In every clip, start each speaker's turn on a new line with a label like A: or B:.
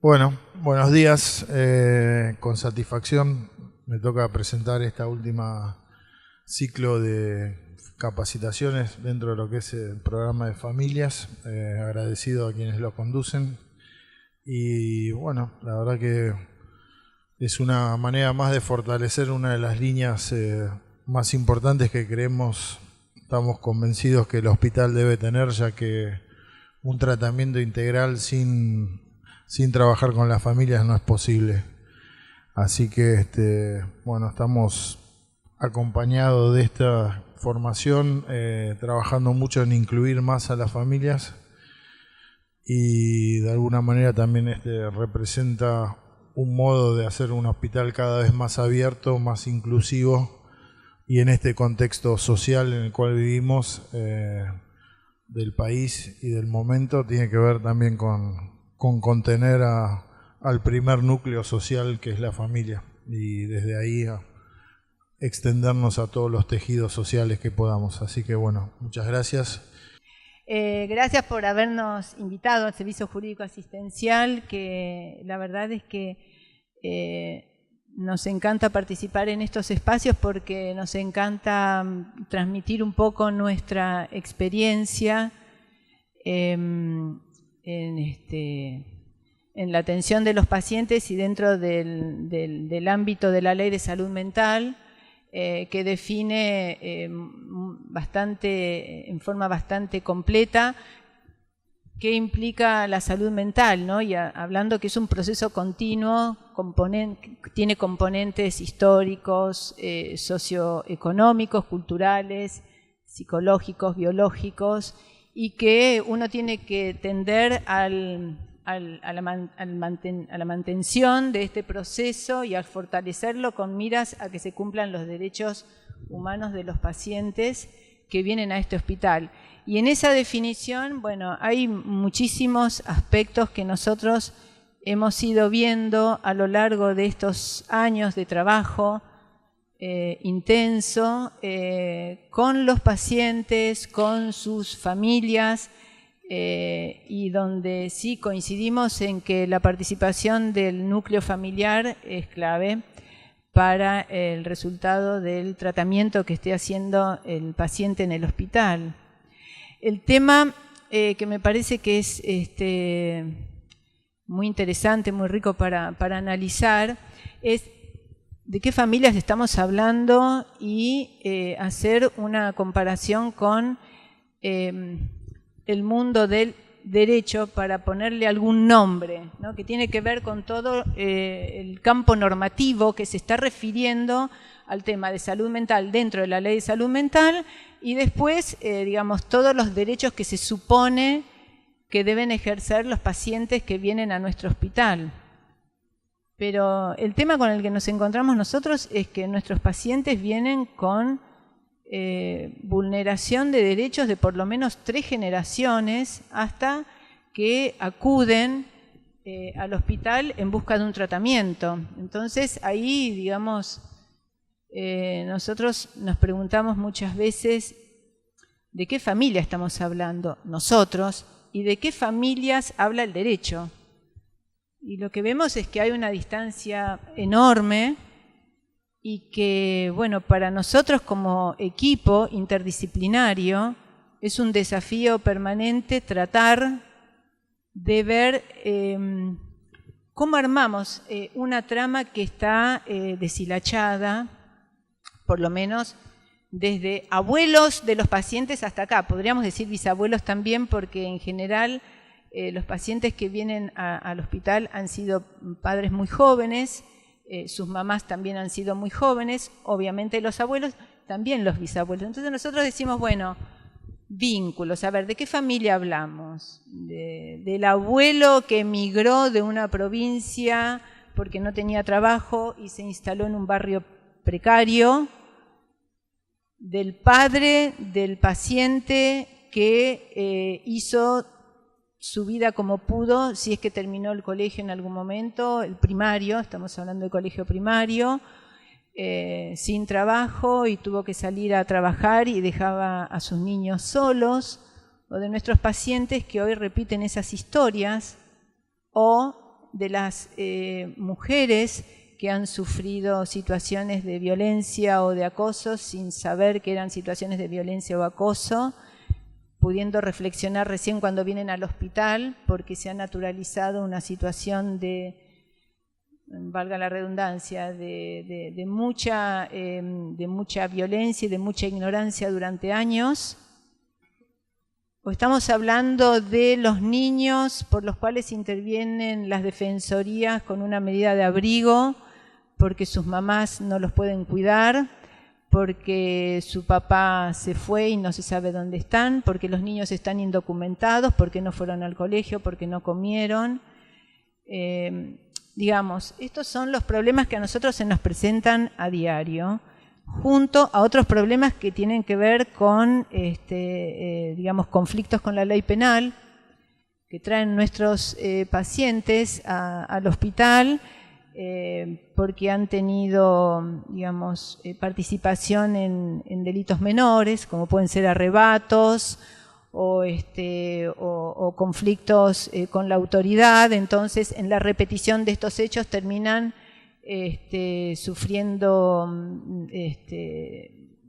A: Bueno, buenos días. Con satisfacción me toca presentar esta última ciclo de capacitaciones dentro de lo que es el programa de familias. Agradecido a quienes lo conducen. Y bueno, la verdad que es una manera más de fortalecer una de las líneas más importantes que estamos convencidos que el hospital debe tener, ya que un tratamiento integral sin trabajar con las familias no es posible. Así que bueno, estamos acompañados de esta formación, trabajando mucho en incluir más a las familias, y de alguna manera también representa un modo de hacer un hospital cada vez más abierto, más inclusivo, y en este contexto social en el cual vivimos, del país y del momento, tiene que ver también con contener al primer núcleo social, que es la familia, y desde ahí a extendernos a todos los tejidos sociales que podamos. Así que bueno, muchas gracias.
B: Gracias por habernos invitado al Servicio Jurídico Asistencial, que la verdad es que nos encanta participar en estos espacios porque nos encanta transmitir un poco nuestra experiencia en la atención de los pacientes y dentro del ámbito de la Ley de Salud Mental, que define en forma bastante completa qué implica la salud mental, ¿no? Y hablando que es un proceso continuo, tiene componentes históricos, socioeconómicos, culturales, psicológicos, biológicos, y que uno tiene que tender a la mantención de este proceso y al fortalecerlo con miras a que se cumplan los derechos humanos de los pacientes que vienen a este hospital. Y en esa definición, bueno, hay muchísimos aspectos que nosotros hemos ido viendo a lo largo de estos años de trabajo intenso con los pacientes, con sus familias, y donde sí coincidimos en que la participación del núcleo familiar es clave para el resultado del tratamiento que esté haciendo el paciente en el hospital. El tema que me parece que es muy interesante, muy rico para analizar, es de qué familias estamos hablando y hacer una comparación con el mundo del derecho para ponerle algún nombre, ¿no? Que tiene que ver con todo el campo normativo que se está refiriendo al tema de salud mental dentro de la Ley de Salud Mental, y después, digamos, todos los derechos que se supone que deben ejercer los pacientes que vienen a nuestro hospital. Pero el tema con el que nos encontramos nosotros es que nuestros pacientes vienen con vulneración de derechos de por lo menos 3 generaciones hasta que acuden al hospital en busca de un tratamiento. Entonces ahí, digamos, nosotros nos preguntamos muchas veces de qué familia estamos hablando nosotros y de qué familias habla el derecho. Y lo que vemos es que hay una distancia enorme y que, bueno, para nosotros como equipo interdisciplinario es un desafío permanente tratar de ver cómo armamos una trama que está deshilachada, por lo menos desde abuelos de los pacientes hasta acá. Podríamos decir bisabuelos también, porque en general los pacientes que vienen al hospital han sido padres muy jóvenes, sus mamás también han sido muy jóvenes, obviamente los abuelos, también los bisabuelos. Entonces nosotros decimos, bueno, vínculos, a ver, ¿de qué familia hablamos? Del abuelo que emigró de una provincia porque no tenía trabajo y se instaló en un barrio precario, del padre del paciente que hizo su vida como pudo, si es que terminó el colegio en algún momento, el primario, estamos hablando del colegio primario, sin trabajo y tuvo que salir a trabajar y dejaba a sus niños solos, o de nuestros pacientes que hoy repiten esas historias, o de las mujeres que han sufrido situaciones de violencia o de acoso sin saber que eran situaciones de violencia o acoso, pudiendo reflexionar recién cuando vienen al hospital, porque se ha naturalizado una situación de, valga la redundancia, de mucha violencia y de mucha ignorancia durante años. O estamos hablando de los niños por los cuales intervienen las defensorías con una medida de abrigo, porque sus mamás no los pueden cuidar, porque su papá se fue y no se sabe dónde están, porque los niños están indocumentados, porque no fueron al colegio, porque no comieron. Digamos, estos son los problemas que a nosotros se nos presentan a diario, junto a otros problemas que tienen que ver con, digamos, conflictos con la ley penal, que traen nuestros pacientes al hospital, porque han tenido, digamos, participación en delitos menores, como pueden ser arrebatos o conflictos con la autoridad. Entonces, en la repetición de estos hechos terminan sufriendo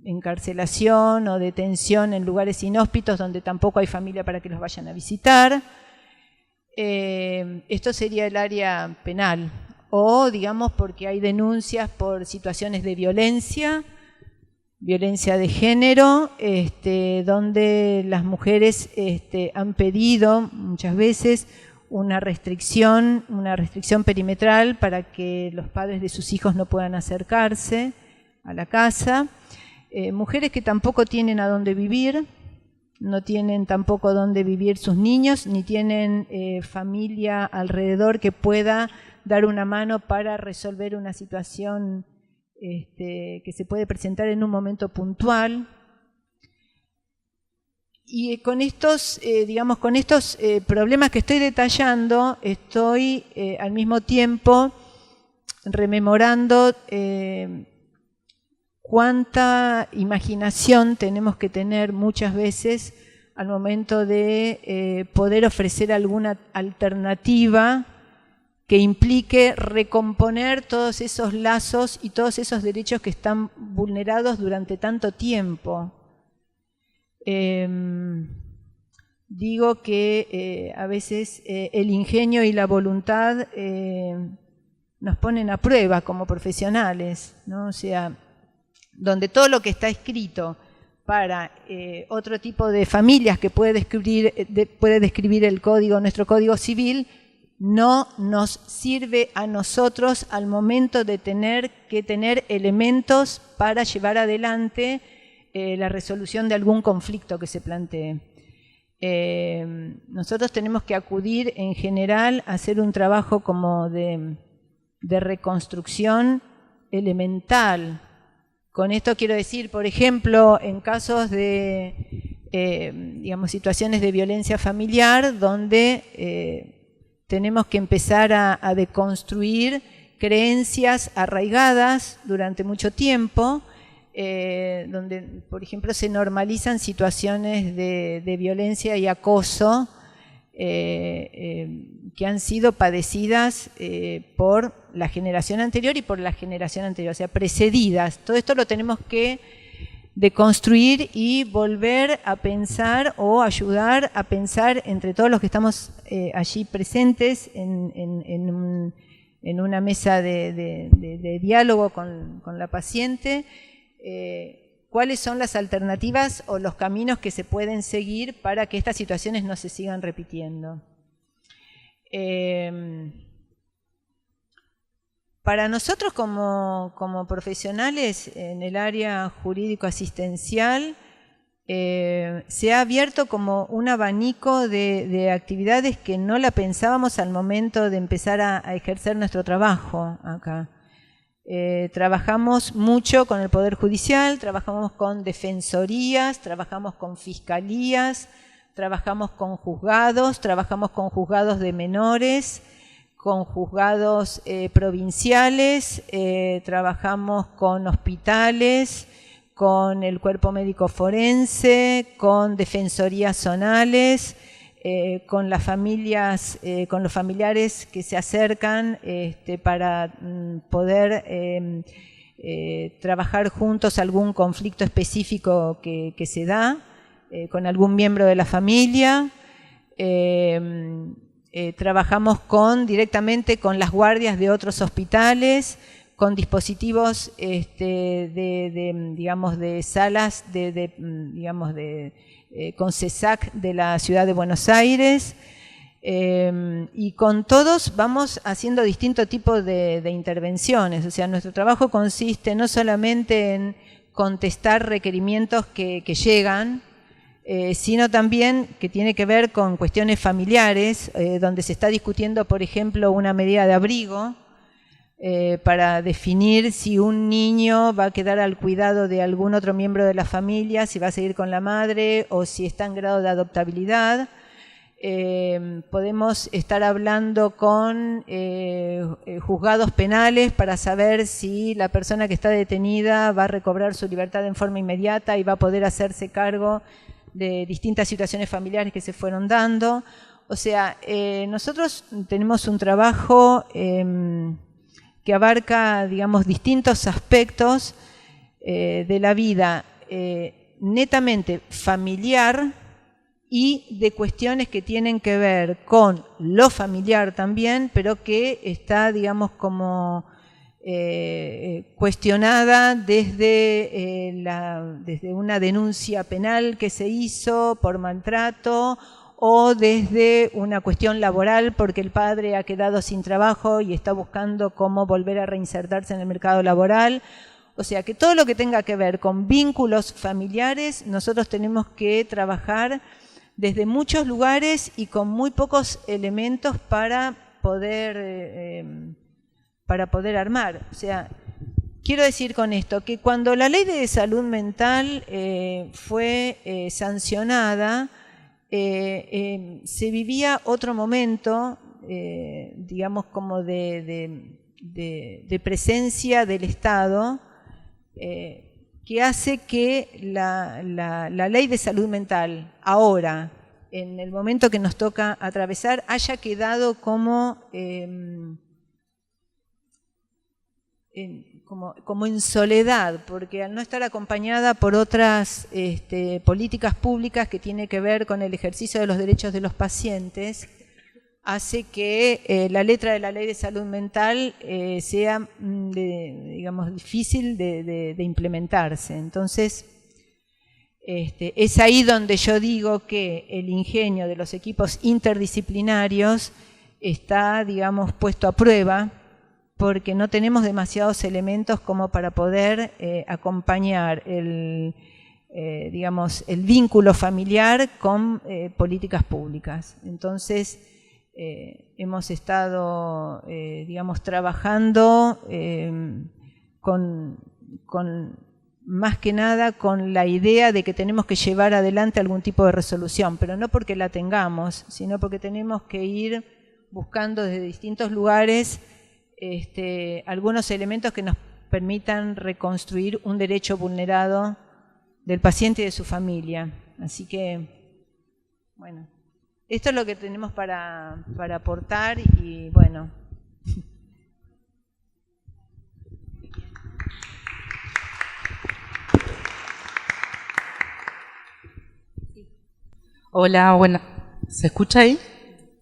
B: encarcelación o detención en lugares inhóspitos donde tampoco hay familia para que los vayan a visitar. Esto sería el área penal. O, digamos, porque hay denuncias por situaciones de violencia de género, donde las mujeres han pedido muchas veces una restricción perimetral para que los padres de sus hijos no puedan acercarse a la casa. Mujeres que tampoco tienen a dónde vivir, no tienen tampoco dónde vivir sus niños, ni tienen familia alrededor que pueda dar una mano para resolver una situación que se puede presentar en un momento puntual. Y con estos, digamos, con estos problemas que estoy detallando, estoy al mismo tiempo rememorando cuánta imaginación tenemos que tener muchas veces al momento de poder ofrecer alguna alternativa que implique recomponer todos esos lazos y todos esos derechos que están vulnerados durante tanto tiempo. Digo que a veces el ingenio y la voluntad nos ponen a prueba como profesionales, ¿no? O sea, donde todo lo que está escrito para otro tipo de familias que puede describir el código, nuestro Código Civil, no nos sirve a nosotros al momento de tener que tener elementos para llevar adelante la resolución de algún conflicto que se plantee. Nosotros tenemos que acudir en general a hacer un trabajo como de reconstrucción elemental. Con esto quiero decir, por ejemplo, en casos de digamos, situaciones de violencia familiar donde tenemos que empezar a deconstruir creencias arraigadas durante mucho tiempo, donde, por ejemplo, se normalizan situaciones de violencia y acoso que han sido padecidas por la generación anterior y por la generación anterior, o sea, precedidas. Todo esto lo tenemos que deconstruir y volver a pensar o ayudar a pensar entre todos los que estamos allí presentes en una mesa de diálogo con la paciente, cuáles son las alternativas o los caminos que se pueden seguir para que estas situaciones no se sigan repitiendo. Para nosotros como profesionales en el área jurídico-asistencial, se ha abierto como un abanico de actividades que no la pensábamos al momento de empezar a ejercer nuestro trabajo acá. Trabajamos mucho con el Poder Judicial, trabajamos con defensorías, trabajamos con fiscalías, trabajamos con juzgados de menores, con juzgados provinciales, trabajamos con hospitales, con el cuerpo médico forense, con defensorías zonales, con las familias, con los familiares que se acercan para poder trabajar juntos algún conflicto específico que se da con algún miembro de la familia. Trabajamos directamente con las guardias de otros hospitales, con dispositivos digamos, de salas con CESAC de la Ciudad de Buenos Aires, y con todos vamos haciendo distintos tipos de intervenciones. O sea, nuestro trabajo consiste no solamente en contestar requerimientos que llegan, sino también que tiene que ver con cuestiones familiares, donde se está discutiendo, por ejemplo, una medida de abrigo, para definir si un niño va a quedar al cuidado de algún otro miembro de la familia, si va a seguir con la madre o si está en grado de adoptabilidad. Podemos estar hablando con juzgados penales para saber si la persona que está detenida va a recobrar su libertad en forma inmediata y va a poder hacerse cargo de distintas situaciones familiares que se fueron dando. O sea, nosotros tenemos un trabajo que abarca, digamos, distintos aspectos de la vida netamente familiar y de cuestiones que tienen que ver con lo familiar también, pero que está, digamos, como cuestionada desde una denuncia penal que se hizo por maltrato, o desde una cuestión laboral porque el padre ha quedado sin trabajo y está buscando cómo volver a reinsertarse en el mercado laboral. O sea, que todo lo que tenga que ver con vínculos familiares, nosotros tenemos que trabajar desde muchos lugares y con muy pocos elementos para poder armar. O sea, quiero decir con esto que cuando la ley de salud mental fue sancionada, se vivía otro momento, digamos, como de presencia del Estado, que hace que la ley de salud mental ahora, en el momento que nos toca atravesar, haya quedado como en soledad, porque al no estar acompañada por otras políticas públicas que tienen que ver con el ejercicio de los derechos de los pacientes, hace que la letra de la ley de salud mental sea, digamos, difícil de implementarse. Entonces, es ahí donde yo digo que el ingenio de los equipos interdisciplinarios está, digamos, puesto a prueba, porque no tenemos demasiados elementos como para poder acompañar digamos, el vínculo familiar con políticas públicas. Entonces, hemos estado, digamos, trabajando más que nada con la idea de que tenemos que llevar adelante algún tipo de resolución, pero no porque la tengamos, sino porque tenemos que ir buscando desde distintos lugares algunos elementos que nos permitan reconstruir un derecho vulnerado del paciente y de su familia. Así que, bueno, esto es lo que tenemos para aportar y, bueno.
C: Hola, ¿se escucha ahí?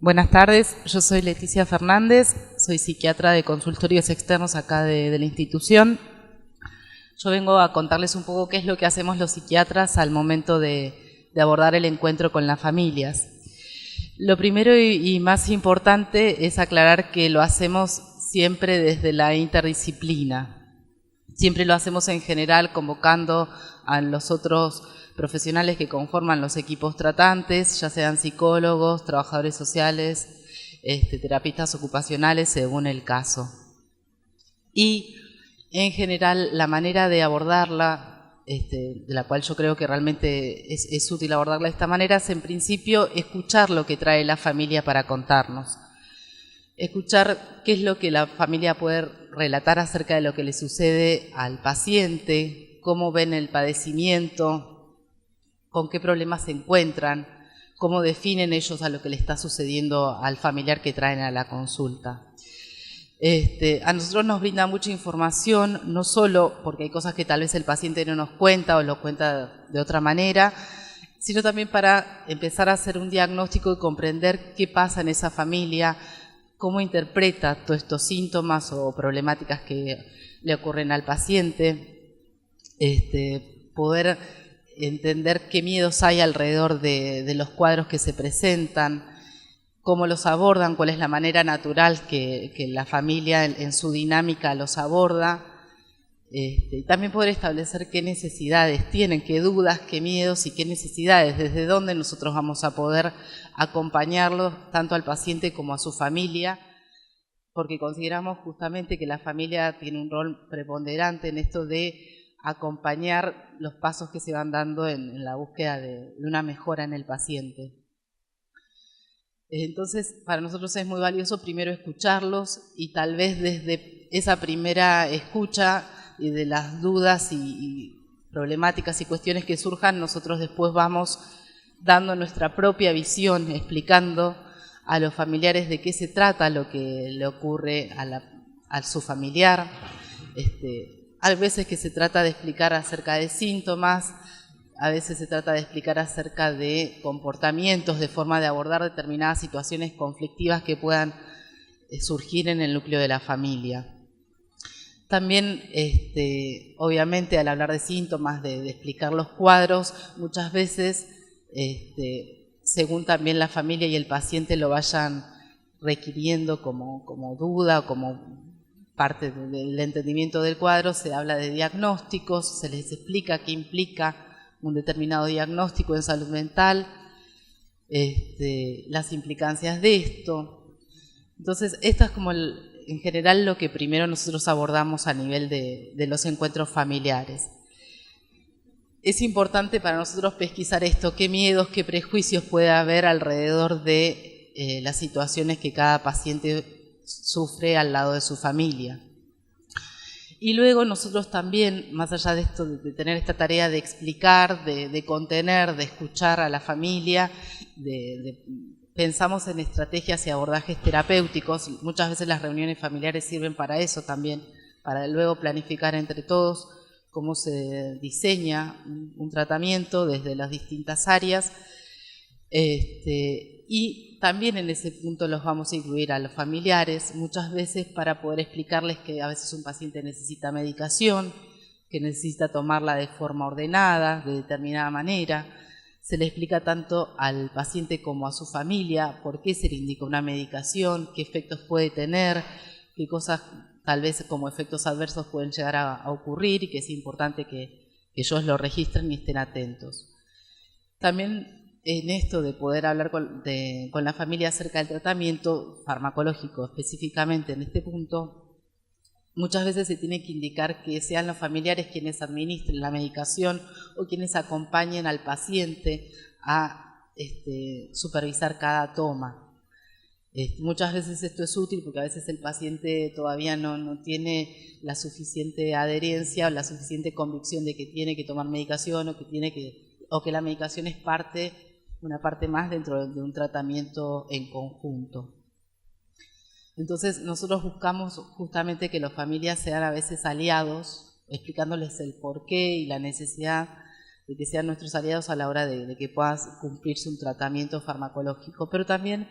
C: Buenas tardes, yo soy Leticia Fernández, soy psiquiatra de consultorios externos acá de la institución. Yo vengo a contarles un poco qué es lo que hacemos los psiquiatras al momento de abordar el encuentro con las familias. Lo primero y más importante es aclarar que lo hacemos siempre desde la interdisciplina. Siempre lo hacemos en general convocando a los otros profesionales que conforman los equipos tratantes, ya sean psicólogos, trabajadores sociales, terapistas ocupacionales, según el caso. Y en general la manera de abordarla, de la cual yo creo que realmente es útil abordarla de esta manera, es en principio escuchar lo que trae la familia para contarnos. Escuchar qué es lo que la familia puede relatar acerca de lo que le sucede al paciente, cómo ven el padecimiento, con qué problemas se encuentran, cómo definen ellos a lo que le está sucediendo al familiar que traen a la consulta. A nosotros nos brinda mucha información, no solo porque hay cosas que tal vez el paciente no nos cuenta o lo cuenta de otra manera, sino también para empezar a hacer un diagnóstico y comprender qué pasa en esa familia, cómo interpreta todos estos síntomas o problemáticas que le ocurren al paciente, poder entender qué miedos hay alrededor de los cuadros que se presentan, cómo los abordan, cuál es la manera natural que la familia en su dinámica los aborda, y también poder establecer qué necesidades tienen, qué dudas, qué miedos y qué necesidades, desde dónde nosotros vamos a poder acompañarlos tanto al paciente como a su familia, porque consideramos justamente que la familia tiene un rol preponderante en esto de acompañar los pasos que se van dando en la búsqueda de una mejora en el paciente. Entonces, para nosotros es muy valioso primero escucharlos y tal vez desde esa primera escucha y de las dudas y problemáticas y cuestiones que surjan, nosotros después vamos dando nuestra propia visión, explicando a los familiares de qué se trata lo que le ocurre a su familiar. Hay veces que se trata de explicar acerca de síntomas, a veces se trata de explicar acerca de comportamientos, de forma de abordar determinadas situaciones conflictivas que puedan surgir en el núcleo de la familia. También, obviamente, al hablar de síntomas, de explicar los cuadros, muchas veces, según también la familia y el paciente lo vayan requiriendo como duda o como parte del entendimiento del cuadro, se habla de diagnósticos, se les explica qué implica un determinado diagnóstico en salud mental, las implicancias de esto. Entonces, esto es como en general lo que primero nosotros abordamos a nivel de los encuentros familiares. Es importante para nosotros pesquisar esto, qué miedos, qué prejuicios puede haber alrededor de las situaciones que cada paciente sufre al lado de su familia. Y luego nosotros también, más allá de esto, de tener esta tarea de explicar, de contener, de escuchar a la familia, pensamos en estrategias y abordajes terapéuticos. Muchas veces las reuniones familiares sirven para eso también, para luego planificar entre todos cómo se diseña un tratamiento desde las distintas áreas. Y también en ese punto los vamos a incluir a los familiares, muchas veces para poder explicarles que a veces un paciente necesita medicación, que necesita tomarla de forma ordenada, de determinada manera. Se le explica tanto al paciente como a su familia por qué se le indica una medicación, qué efectos puede tener, qué cosas tal vez como efectos adversos pueden llegar a ocurrir y que es importante que ellos lo registren y estén atentos. También en esto de poder hablar con la familia acerca del tratamiento farmacológico, específicamente en este punto, muchas veces se tiene que indicar que sean los familiares quienes administren la medicación o quienes acompañen al paciente a supervisar cada toma. Muchas veces esto es útil porque a veces el paciente todavía no tiene la suficiente adherencia o la suficiente convicción de que tiene que tomar medicación o que la medicación es una parte más dentro de un tratamiento en conjunto. Entonces nosotros buscamos justamente que las familias sean a veces aliados, explicándoles el porqué y la necesidad de que sean nuestros aliados a la hora de que pueda cumplirse un tratamiento farmacológico, pero también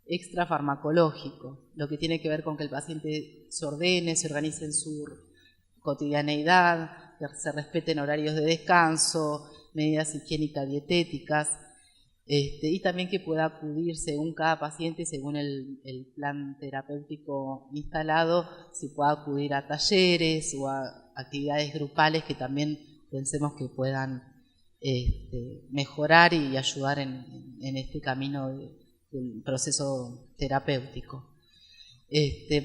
C: extrafarmacológico, lo que tiene que ver con que el paciente se ordene, se organice en su cotidianeidad, que se respeten horarios de descanso, medidas higiénicas dietéticas, y también que pueda acudir según cada paciente, según el plan terapéutico instalado, si pueda acudir a talleres o a actividades grupales que también pensemos que puedan mejorar y ayudar en este camino del proceso terapéutico.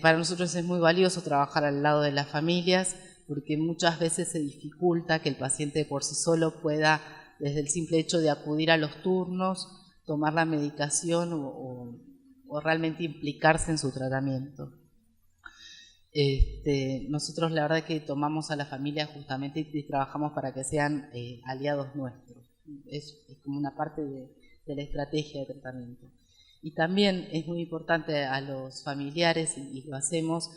C: Para nosotros es muy valioso trabajar al lado de las familias porque muchas veces se dificulta que el paciente por sí solo pueda, desde el simple hecho de acudir a los turnos, tomar la medicación o realmente implicarse en su tratamiento. Nosotros la verdad que tomamos a la familia justamente y trabajamos para que sean aliados nuestros. Es como una parte de la estrategia de tratamiento. Y también es muy importante a los familiares, y lo hacemos,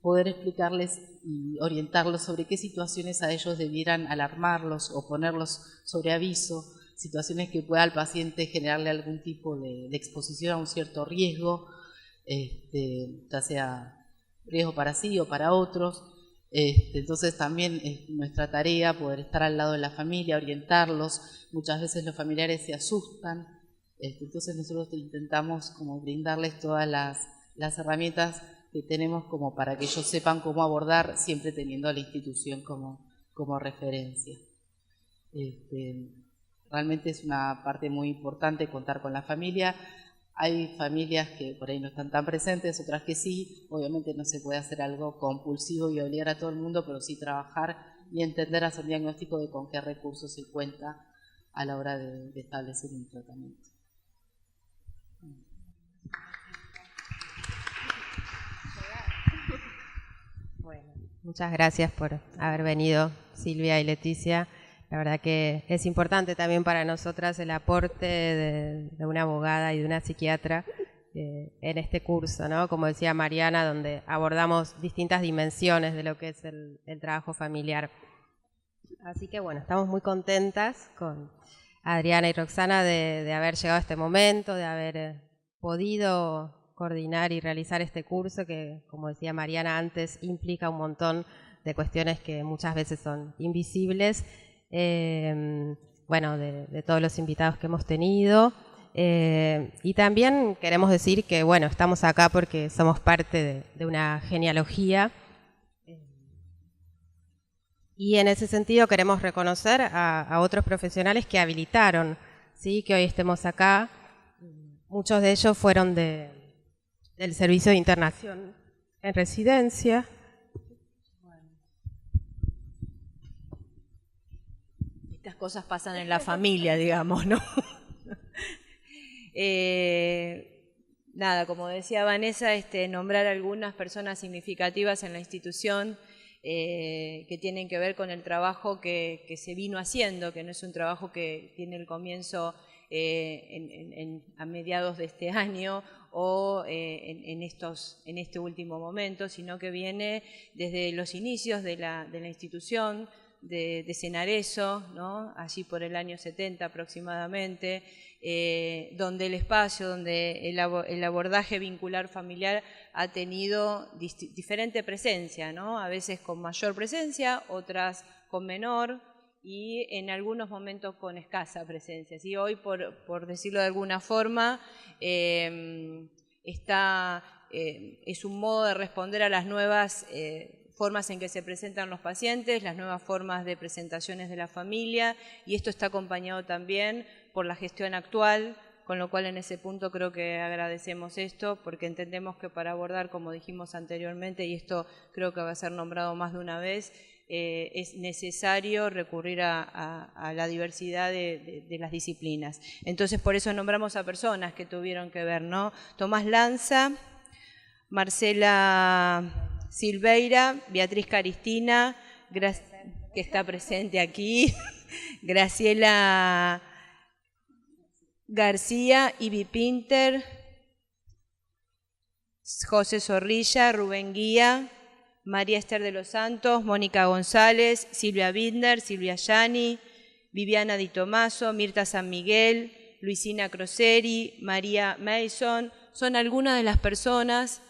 C: poder explicarles y orientarlos sobre qué situaciones a ellos debieran alarmarlos o ponerlos sobre aviso, situaciones que pueda al paciente generarle algún tipo de exposición a un cierto riesgo, ya sea riesgo para sí o para otros. Entonces también es nuestra tarea poder estar al lado de la familia, orientarlos. Muchas veces los familiares se asustan, entonces nosotros intentamos como brindarles todas las herramientas que tenemos como para que ellos sepan cómo abordar, siempre teniendo a la institución como referencia. Realmente es una parte muy importante contar con la familia. Hay familias que por ahí no están tan presentes, otras que sí. Obviamente no se puede hacer algo compulsivo y obligar a todo el mundo, pero sí trabajar y entender, hacer diagnóstico de con qué recursos se cuenta a la hora de establecer un tratamiento.
D: Bueno, muchas gracias por haber venido, Silvia y Leticia. La verdad que es importante también para nosotras el aporte de una abogada y de una psiquiatra en este curso, ¿no? Como decía Mariana, donde abordamos distintas dimensiones de lo que es el trabajo familiar. Así que bueno, estamos muy contentas con Adriana y Roxana de haber llegado a este momento, de haber podido coordinar y realizar este curso que, como decía Mariana antes, implica un montón de cuestiones que muchas veces son invisibles. Bueno, de todos los invitados que hemos tenido. Y también queremos decir que, bueno, estamos acá porque somos parte de una genealogía. Y en ese sentido queremos reconocer a otros profesionales que habilitaron, ¿sí? Que hoy estemos acá. Muchos de ellos fueron del Servicio de Internación en Residencia.
E: Estas cosas pasan en la familia, digamos, ¿no? Nada, como decía Vanessa, nombrar algunas personas significativas en la institución que tienen que ver con el trabajo que se vino haciendo, que no es un trabajo que tiene el comienzo a mediados de este año o en este último momento, sino que viene desde los inicios de la institución, de Senareso, ¿no? Allí por el año 70 aproximadamente, donde el espacio, donde el abordaje vincular familiar ha tenido diferente presencia, ¿no? A veces con mayor presencia, otras con menor y en algunos momentos con escasa presencia. ¿Sí? Hoy, por decirlo de alguna forma, es un modo de responder a las nuevas formas en que se presentan los pacientes, las nuevas formas de presentaciones de la familia, y esto está acompañado también por la gestión actual, con lo cual en ese punto creo que agradecemos esto, porque entendemos que para abordar, como dijimos anteriormente, y esto creo que va a ser nombrado más de una vez, es necesario recurrir a la diversidad de las disciplinas. Entonces, por eso nombramos a personas que tuvieron que ver, ¿no? Tomás Lanza, Marcela Silveira, Beatriz Caristina, que está presente aquí, Graciela García, Ivy Pinter, José Zorrilla, Rubén Guía, María Esther de los Santos, Mónica González, Silvia Binder, Silvia Yani, Viviana Di Tomaso, Mirta San Miguel, Luisina Croseri, María Mason, son algunas de las personas.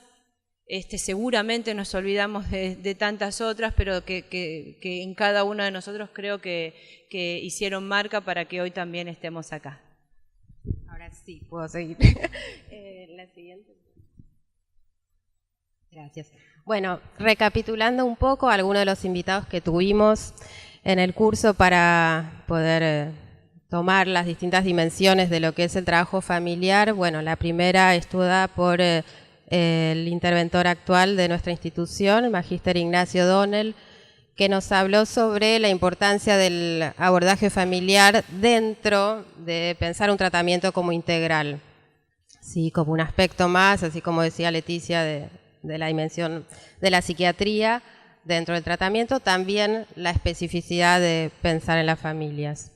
E: Seguramente nos olvidamos de tantas otras, pero que en cada uno de nosotros creo que hicieron marca para que hoy también estemos acá.
D: Ahora sí, puedo seguir. La siguiente. Gracias. Bueno, recapitulando un poco algunos de los invitados que tuvimos en el curso para poder tomar las distintas dimensiones de lo que es el trabajo familiar. Bueno, la primera estuvo dada por el interventor actual de nuestra institución, el magíster Ignacio Donnell, que nos habló sobre la importancia del abordaje familiar dentro de pensar un tratamiento como integral, sí, como un aspecto más, así como decía Leticia, de la dimensión de la psiquiatría dentro del tratamiento, también la especificidad de pensar en las familias.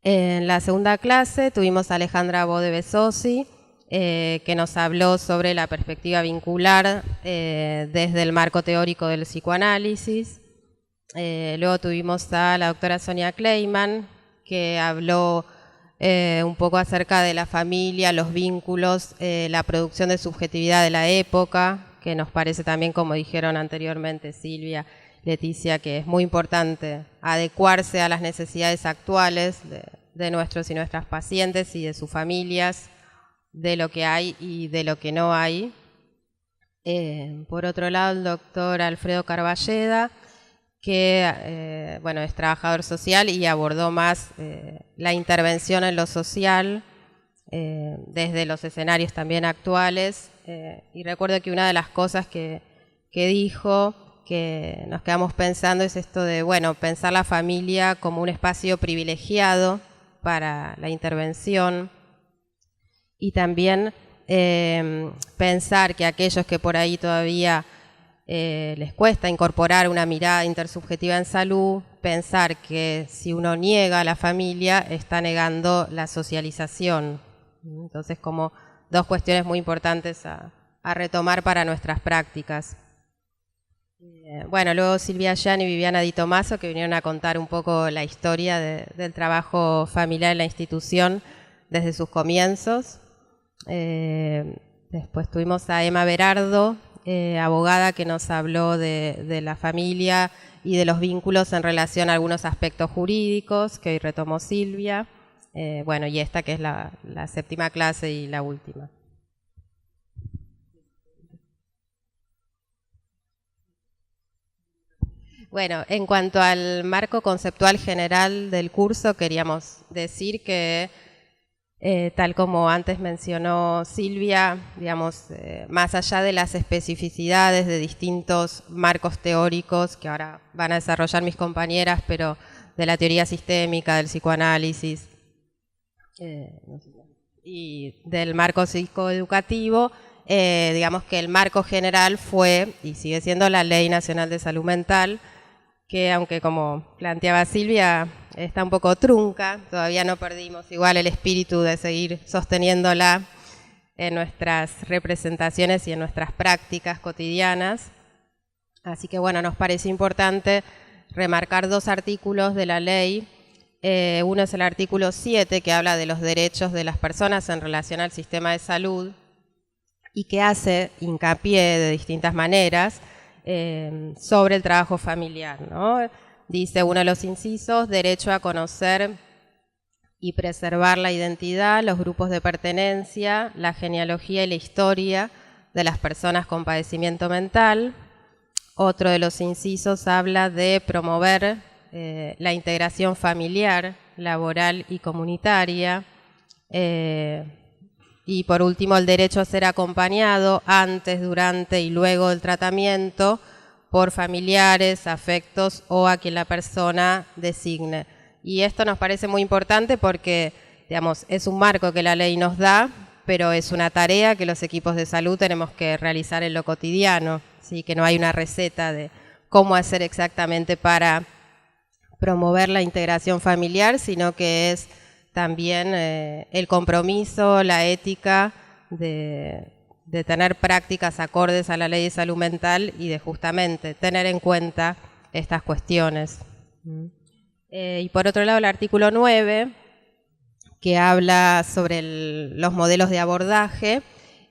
D: En la segunda clase tuvimos a Alejandra Bode Besosi, que nos habló sobre la perspectiva vincular desde el marco teórico del psicoanálisis. Luego tuvimos a la doctora Sonia Kleiman, que habló un poco acerca de la familia, los vínculos, la producción de subjetividad de la época, que nos parece también, como dijeron anteriormente Silvia, Leticia, que es muy importante adecuarse a las necesidades actuales de nuestros y nuestras pacientes y de sus familias, de lo que hay y de lo que no hay. Por otro lado, el doctor Alfredo Carballeda, que bueno, es trabajador social y abordó más la intervención en lo social desde los escenarios también actuales. Y recuerdo que una de las cosas que dijo, que nos quedamos pensando, es esto de, bueno, pensar la familia como un espacio privilegiado para la intervención, y también pensar que aquellos que por ahí todavía les cuesta incorporar una mirada intersubjetiva en salud, pensar que si uno niega a la familia está negando la socialización. Entonces, como dos cuestiones muy importantes a retomar para nuestras prácticas. Bueno, luego Silvia Yan y Viviana Di Tomaso, que vinieron a contar un poco la historia del trabajo familiar en la institución desde sus comienzos. Después tuvimos a Emma Berardo, abogada, que nos habló de la familia y de los vínculos en relación a algunos aspectos jurídicos, que hoy retomó Silvia. Bueno, y esta que es la séptima clase y la última. Bueno, en cuanto al marco conceptual general del curso, queríamos decir que, tal como antes mencionó Silvia, digamos, más allá de las especificidades de distintos marcos teóricos que ahora van a desarrollar mis compañeras, pero de la teoría sistémica, del psicoanálisis y del marco psicoeducativo, digamos que el marco general fue y sigue siendo la Ley Nacional de Salud Mental, que aunque, como planteaba Silvia, está un poco trunca, todavía no perdimos igual el espíritu de seguir sosteniéndola en nuestras representaciones y en nuestras prácticas cotidianas. Así que bueno, nos parece importante remarcar dos artículos de la ley. Uno es el artículo 7, que habla de los derechos de las personas en relación al sistema de salud y que hace hincapié de distintas maneras sobre el trabajo familiar, ¿no? Dice uno de los incisos: derecho a conocer y preservar la identidad, los grupos de pertenencia, la genealogía y la historia de las personas con padecimiento mental. Otro de los incisos habla de promover la integración familiar, laboral y comunitaria. Y por último, el derecho a ser acompañado antes, durante y luego del tratamiento por familiares, afectos o a quien la persona designe. Y esto nos parece muy importante porque, digamos, es un marco que la ley nos da, pero es una tarea que los equipos de salud tenemos que realizar en lo cotidiano, ¿sí? Que no hay una receta de cómo hacer exactamente para promover la integración familiar, sino que es también el compromiso, la ética de tener prácticas acordes a la ley de salud mental y de justamente tener en cuenta estas cuestiones. Y por otro lado, el artículo 9, que habla sobre los modelos de abordaje,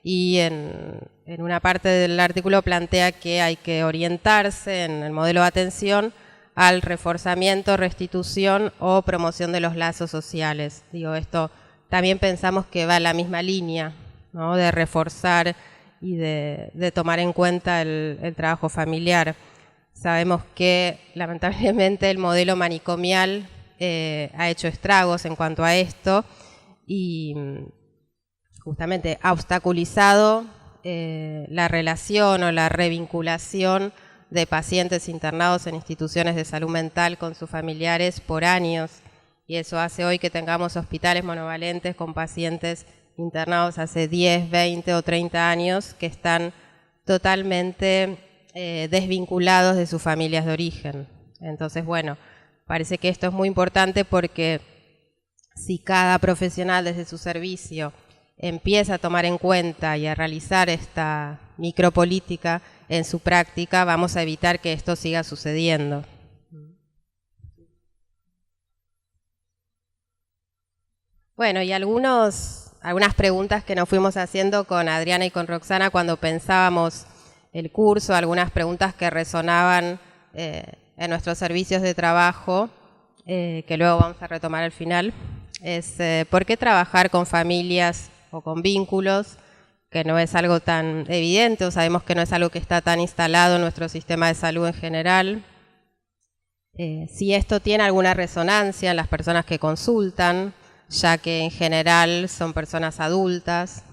D: y en una parte del artículo plantea que hay que orientarse en el modelo de atención al reforzamiento, restitución o promoción de los lazos sociales. Digo, esto también pensamos que va en la misma línea, ¿no? De reforzar y de tomar en cuenta el trabajo familiar. Sabemos que lamentablemente el modelo manicomial ha hecho estragos en cuanto a esto y justamente ha obstaculizado la relación o la revinculación de pacientes internados en instituciones de salud mental con sus familiares por años, y eso hace hoy que tengamos hospitales monovalentes con pacientes internados hace 10, 20 o 30 años que están totalmente desvinculados de sus familias de origen. Entonces, bueno, parece que esto es muy importante porque si cada profesional desde su servicio empieza a tomar en cuenta y a realizar esta micropolítica en su práctica, vamos a evitar que esto siga sucediendo. Bueno, y algunas preguntas que nos fuimos haciendo con Adriana y con Roxana cuando pensábamos el curso, algunas preguntas que resonaban en nuestros servicios de trabajo, que luego vamos a retomar al final, es ¿por qué trabajar con familias o con vínculos? Que no es algo tan evidente, o sabemos que no es algo que está tan instalado en nuestro sistema de salud en general. Si esto tiene alguna resonancia en las personas que consultan, ya que en general son personas adultas,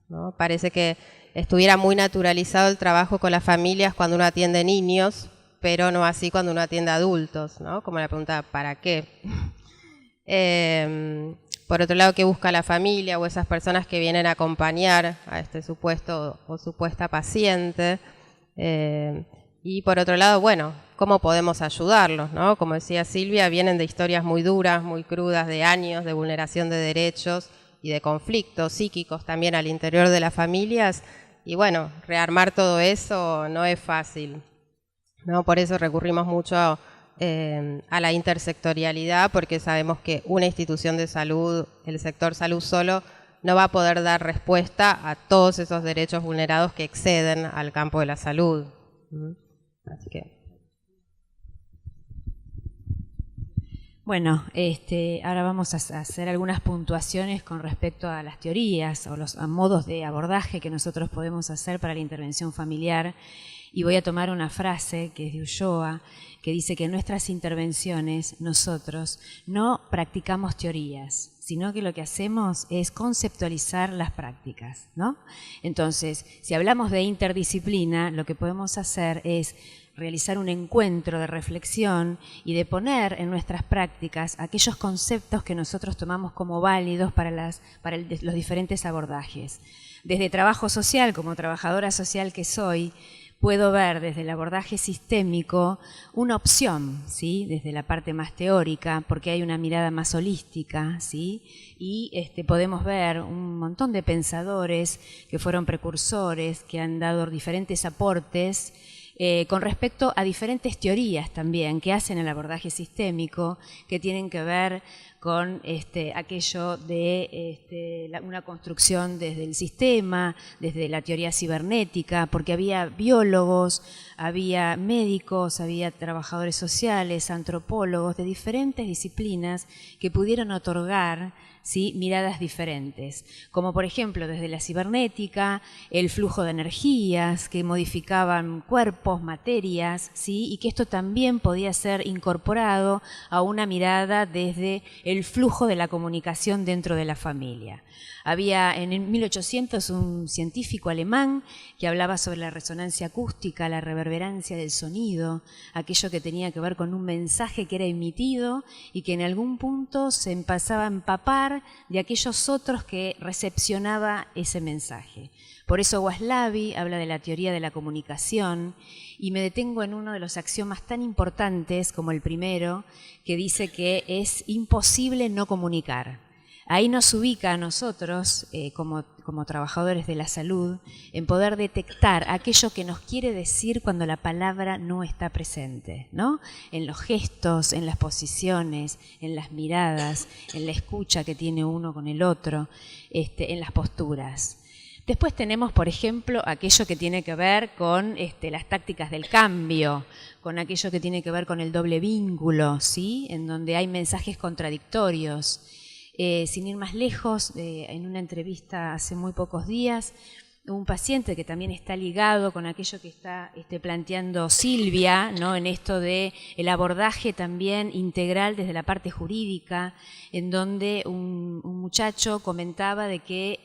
D: ¿no? Parece que estuviera muy naturalizado el trabajo con las familias cuando uno atiende niños, pero no así cuando uno atiende adultos, ¿no? Como la pregunta, ¿para qué? Por otro lado, ¿qué busca la familia o esas personas que vienen a acompañar a este supuesto o supuesta paciente? Y por otro lado, bueno, ¿cómo podemos ayudarlos, ¿no? Como decía Silvia, vienen de historias muy duras, muy crudas, de años de vulneración de derechos y de conflictos psíquicos también al interior de las familias. Y bueno, rearmar todo eso no es fácil, ¿no? Por eso recurrimos mucho a la intersectorialidad, porque sabemos que una institución de salud, el sector salud solo, no va a poder dar respuesta a todos esos derechos vulnerados que exceden al campo de la salud. Así que...
B: Bueno, ahora vamos a hacer algunas puntuaciones con respecto a las teorías o a modos de abordaje que nosotros podemos hacer para la intervención familiar. Y voy a tomar una frase que es de Ulloa, que dice que en nuestras intervenciones nosotros no practicamos teorías, sino que lo que hacemos es conceptualizar las prácticas, ¿no? Entonces, si hablamos de interdisciplina, lo que podemos hacer es realizar un encuentro de reflexión y de poner en nuestras prácticas aquellos conceptos que nosotros tomamos como válidos para los diferentes abordajes. Desde trabajo social, como trabajadora social que soy, puedo ver desde el abordaje sistémico una opción, ¿sí? Desde la parte más teórica, porque hay una mirada más holística, ¿sí? Y podemos ver un montón de pensadores que fueron precursores, que han dado diferentes aportes con respecto a diferentes teorías también que hacen el abordaje sistémico, que tienen que ver con aquello de una construcción desde el sistema, desde la teoría cibernética, porque había biólogos, había médicos, había trabajadores sociales, antropólogos de diferentes disciplinas que pudieron otorgar, ¿sí?, miradas diferentes, como por ejemplo desde la cibernética, el flujo de energías que modificaban cuerpos, materias, ¿sí?, y que esto también podía ser incorporado a una mirada desde el flujo de la comunicación dentro de la familia. Había en 1800 un científico alemán que hablaba sobre la resonancia acústica, la reverberancia del sonido, aquello que tenía que ver con un mensaje que era emitido y que en algún punto se empezaba a empapar de aquellos otros que recepcionaba ese mensaje. Por eso Waslavi habla de la teoría de la comunicación y me detengo en uno de los axiomas tan importantes como el primero, que dice que es imposible no comunicar. Ahí nos ubica a nosotros, como trabajadores de la salud, en poder detectar aquello que nos quiere decir cuando la palabra no está presente, ¿no? En los gestos, en las posiciones, en las miradas, en la escucha que tiene uno con el otro, en las posturas. Después tenemos, por ejemplo, aquello que tiene que ver con las tácticas del cambio, con aquello que tiene que ver con el doble vínculo, ¿sí?, en donde hay mensajes contradictorios. Sin ir más lejos, en una entrevista hace muy pocos días, un paciente que también está ligado con aquello que está planteando Silvia, ¿no?, en esto de el abordaje también integral desde la parte jurídica, en donde un muchacho comentaba de que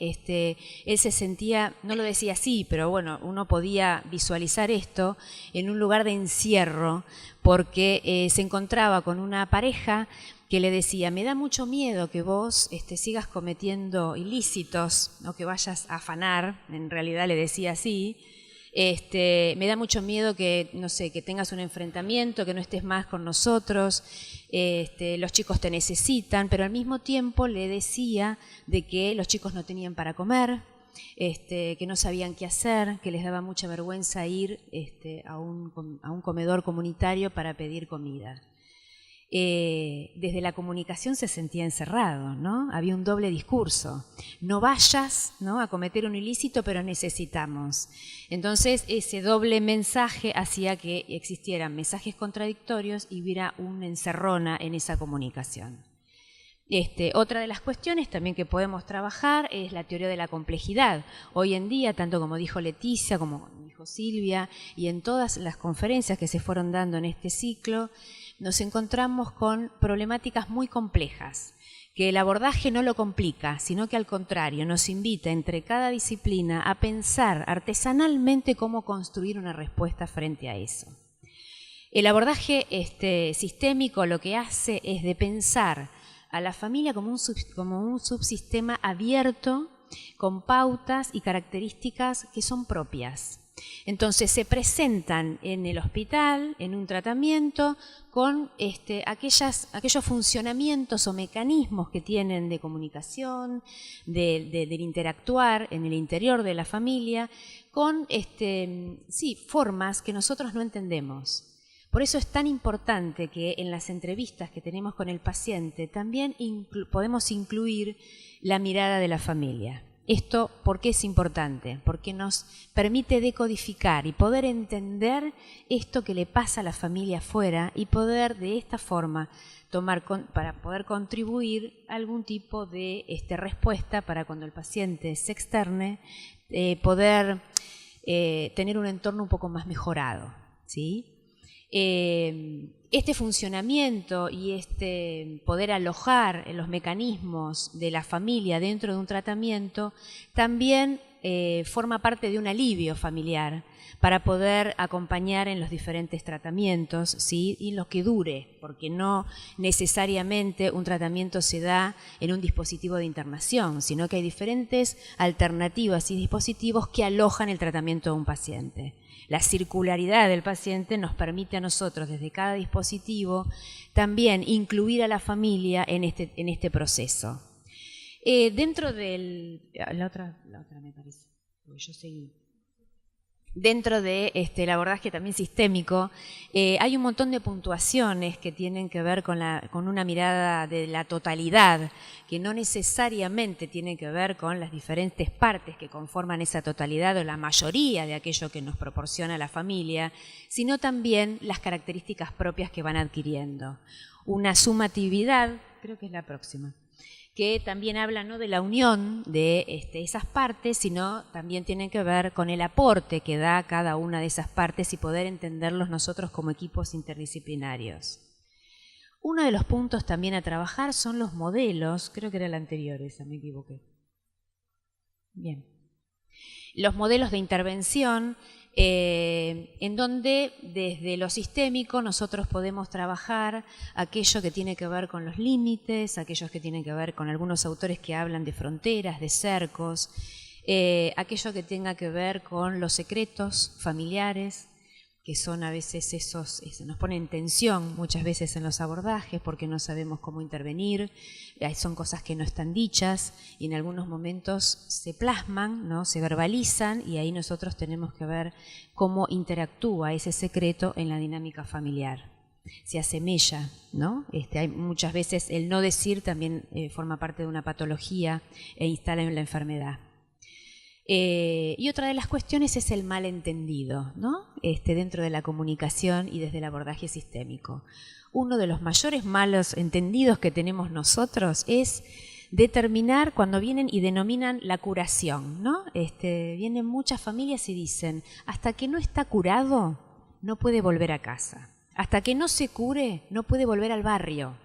B: él se sentía, no lo decía así, pero bueno, uno podía visualizar esto en un lugar de encierro, porque se encontraba con una pareja que le decía, me da mucho miedo que vos sigas cometiendo ilícitos o que vayas a afanar, en realidad le decía así,
F: Me da mucho miedo que, no sé, que tengas un enfrentamiento, que no estés más con nosotros, los chicos te necesitan, pero al mismo tiempo le decía de que los chicos no tenían para comer, que no sabían qué hacer, que les daba mucha vergüenza ir a un comedor comunitario para pedir comida. Desde la comunicación se sentía encerrado, ¿no? Había un doble discurso. No vayas, ¿no?, a cometer un ilícito, pero necesitamos. Entonces, ese doble mensaje hacía que existieran mensajes contradictorios y hubiera una encerrona en esa comunicación. Otra de las cuestiones también que podemos trabajar es la teoría de la complejidad. Hoy en día, tanto como dijo Leticia, como dijo Silvia, y en todas las conferencias que se fueron dando en este ciclo, nos encontramos con problemáticas muy complejas, que el abordaje no lo complica, sino que al contrario nos invita entre cada disciplina a pensar artesanalmente cómo construir una respuesta frente a eso. El abordaje sistémico lo que hace es de pensar a la familia como un subsistema abierto, con pautas y características que son propias. Entonces se presentan en el hospital, en un tratamiento, con aquellos funcionamientos o mecanismos que tienen de comunicación, del interactuar en el interior de la familia, con formas que nosotros no entendemos. Por eso es tan importante que en las entrevistas que tenemos con el paciente también podemos incluir la mirada de la familia. Esto, ¿por qué es importante? Porque nos permite decodificar y poder entender esto que le pasa a la familia afuera y poder de esta forma para poder contribuir a algún tipo de respuesta para cuando el paciente se externe, poder tener un entorno un poco más mejorado, ¿sí? Este funcionamiento y poder alojar los mecanismos de la familia dentro de un tratamiento también forma parte de un alivio familiar para poder acompañar en los diferentes tratamientos, ¿sí?, y lo que dure, porque no necesariamente un tratamiento se da en un dispositivo de internación, sino que hay diferentes alternativas y dispositivos que alojan el tratamiento de un paciente. La circularidad del paciente nos permite a nosotros, desde cada dispositivo, también incluir a la familia en este proceso. Dentro del... La otra me parece, porque yo seguí. Dentro de el abordaje también sistémico, hay un montón de puntuaciones que tienen que ver con una mirada de la totalidad, que no necesariamente tiene que ver con las diferentes partes que conforman esa totalidad o la mayoría de aquello que nos proporciona la familia, sino también las características propias que van adquiriendo. Una sumatividad, creo que es la próxima, que también habla no de la unión de esas partes, sino también tienen que ver con el aporte que da cada una de esas partes y poder entenderlos nosotros como equipos interdisciplinarios. Uno de los puntos también a trabajar son los modelos, creo que era el anterior, esa me equivoqué. Bien. Los modelos de intervención, en donde desde lo sistémico nosotros podemos trabajar aquello que tiene que ver con los límites, aquellos que tienen que ver con algunos autores que hablan de fronteras, de cercos, aquello que tenga que ver con los secretos familiares, que son a veces nos ponen en tensión muchas veces en los abordajes porque no sabemos cómo intervenir, son cosas que no están dichas y en algunos momentos se plasman, ¿no?, se verbalizan, y ahí nosotros tenemos que ver cómo interactúa ese secreto en la dinámica familiar. Se asemella, ¿no? Hay muchas veces el no decir también forma parte de una patología e instala en la enfermedad. Y otra de las cuestiones es el malentendido, ¿no?, dentro de la comunicación y desde el abordaje sistémico. Uno de los mayores malos entendidos que tenemos nosotros es determinar cuando vienen y denominan la curación, ¿no? Vienen muchas familias y dicen, hasta que no está curado, no puede volver a casa. Hasta que no se cure, no puede volver al barrio.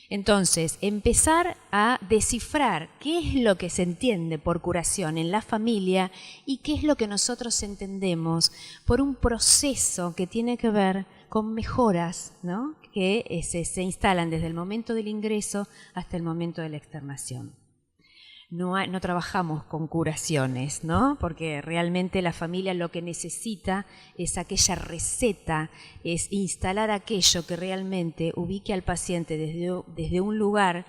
F: Entonces, empezar a descifrar qué es lo que se entiende por curación en la familia y qué es lo que nosotros entendemos por un proceso que tiene que ver con mejoras, ¿no?, que se instalan desde el momento del ingreso hasta el momento de la externación. no trabajamos con curaciones, ¿no? Porque realmente la familia lo que necesita es aquella receta, es instalar aquello que realmente ubique al paciente desde un lugar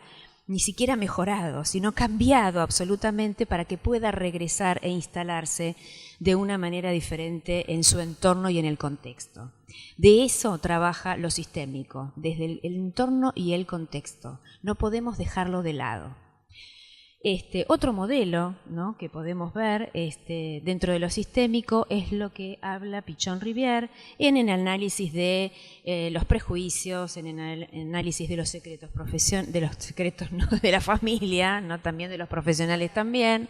F: ni siquiera mejorado, sino cambiado absolutamente para que pueda regresar e instalarse de una manera diferente en su entorno y en el contexto. De eso trabaja lo sistémico, desde el entorno y el contexto. No podemos dejarlo de lado. Otro modelo, ¿no?, que podemos ver dentro de lo sistémico es lo que habla Pichon-Rivière en el análisis de los prejuicios, en el análisis de los secretos no, de la familia, ¿no?, también de los profesionales también.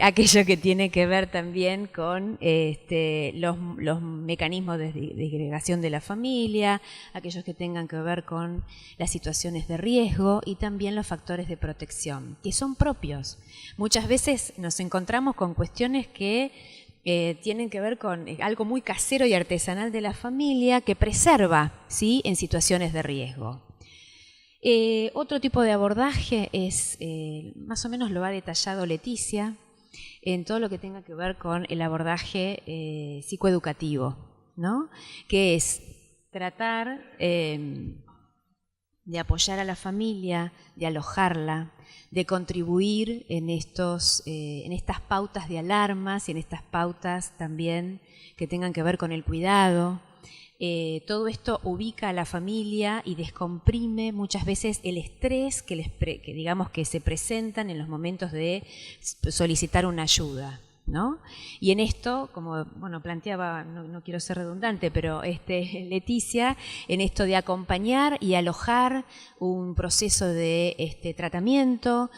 F: Aquello que tiene que ver también con los mecanismos de disgregación de la familia, aquellos que tengan que ver con las situaciones de riesgo y también los factores de protección, que son propios. Muchas veces nos encontramos con cuestiones que tienen que ver con algo muy casero y artesanal de la familia que preserva, ¿sí?, en situaciones de riesgo. Otro tipo de abordaje es, más o menos lo ha detallado Leticia, en todo lo que tenga que ver con el abordaje psicoeducativo, ¿no?, que es tratar de apoyar a la familia, de alojarla, de contribuir en estas pautas de alarmas y en estas pautas también que tengan que ver con el cuidado. Todo esto ubica a la familia y descomprime muchas veces el estrés que se presentan en los momentos de solicitar una ayuda, ¿no? Y en esto, como planteaba, no quiero ser redundante, pero Leticia, en esto de acompañar y alojar un proceso de tratamiento,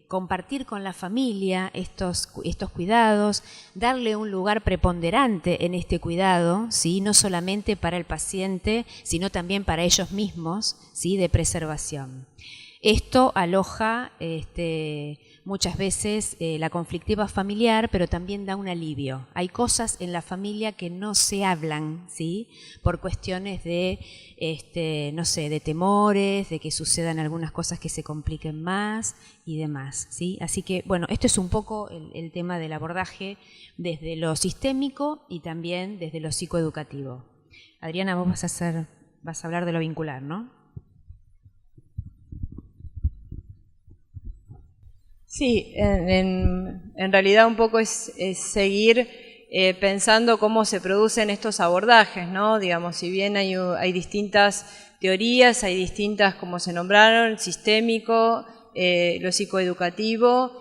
F: compartir con la familia estos cuidados, darle un lugar preponderante en este cuidado, ¿sí?, no solamente para el paciente, sino también para ellos mismos, ¿sí?, de preservación. Esto aloja muchas veces la conflictiva familiar, pero también da un alivio. Hay cosas en la familia que no se hablan, ¿sí?, por cuestiones de, de temores, de que sucedan algunas cosas que se compliquen más y demás, ¿sí? Así que, esto es un poco el tema del abordaje desde lo sistémico y también desde lo psicoeducativo. Adriana, vos vas a hablar de lo vincular, ¿no?
E: Sí, en realidad un poco es seguir pensando cómo se producen estos abordajes, ¿no? Digamos, si bien hay distintas teorías, hay distintas, como se nombraron, sistémico, lo psicoeducativo,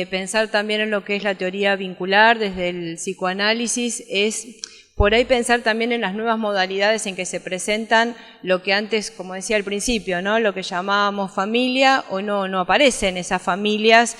E: pensar también en lo que es la teoría vincular desde el psicoanálisis es por ahí pensar también en las nuevas modalidades en que se presentan lo que antes, como decía al principio, ¿no?, lo que llamábamos familia, o no aparecen esas familias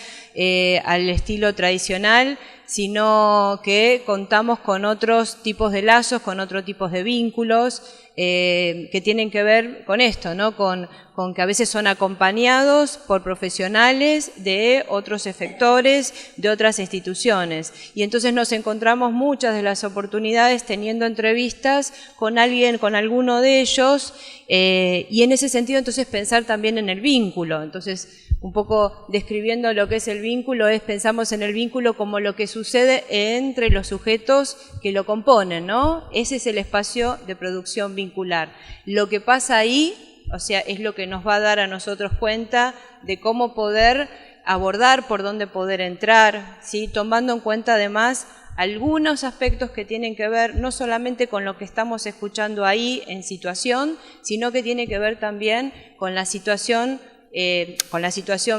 E: al estilo tradicional, sino que contamos con otros tipos de lazos, con otros tipos de vínculos que tienen que ver con esto, ¿no?, con que a veces son acompañados por profesionales de otros efectores, de otras instituciones. Y entonces nos encontramos muchas de las oportunidades teniendo entrevistas con alguno de ellos, y en ese sentido entonces pensar también en el vínculo. Entonces, un poco describiendo lo que es el vínculo, pensamos en el vínculo como lo que sucede entre los sujetos que lo componen, ¿no? Ese es el espacio de producción vincular. Lo que pasa ahí, o sea, es lo que nos va a dar a nosotros cuenta de cómo poder abordar, por dónde poder entrar, ¿sí?, tomando en cuenta además algunos aspectos que tienen que ver no solamente con lo que estamos escuchando ahí en situación, sino que tiene que ver también con la situación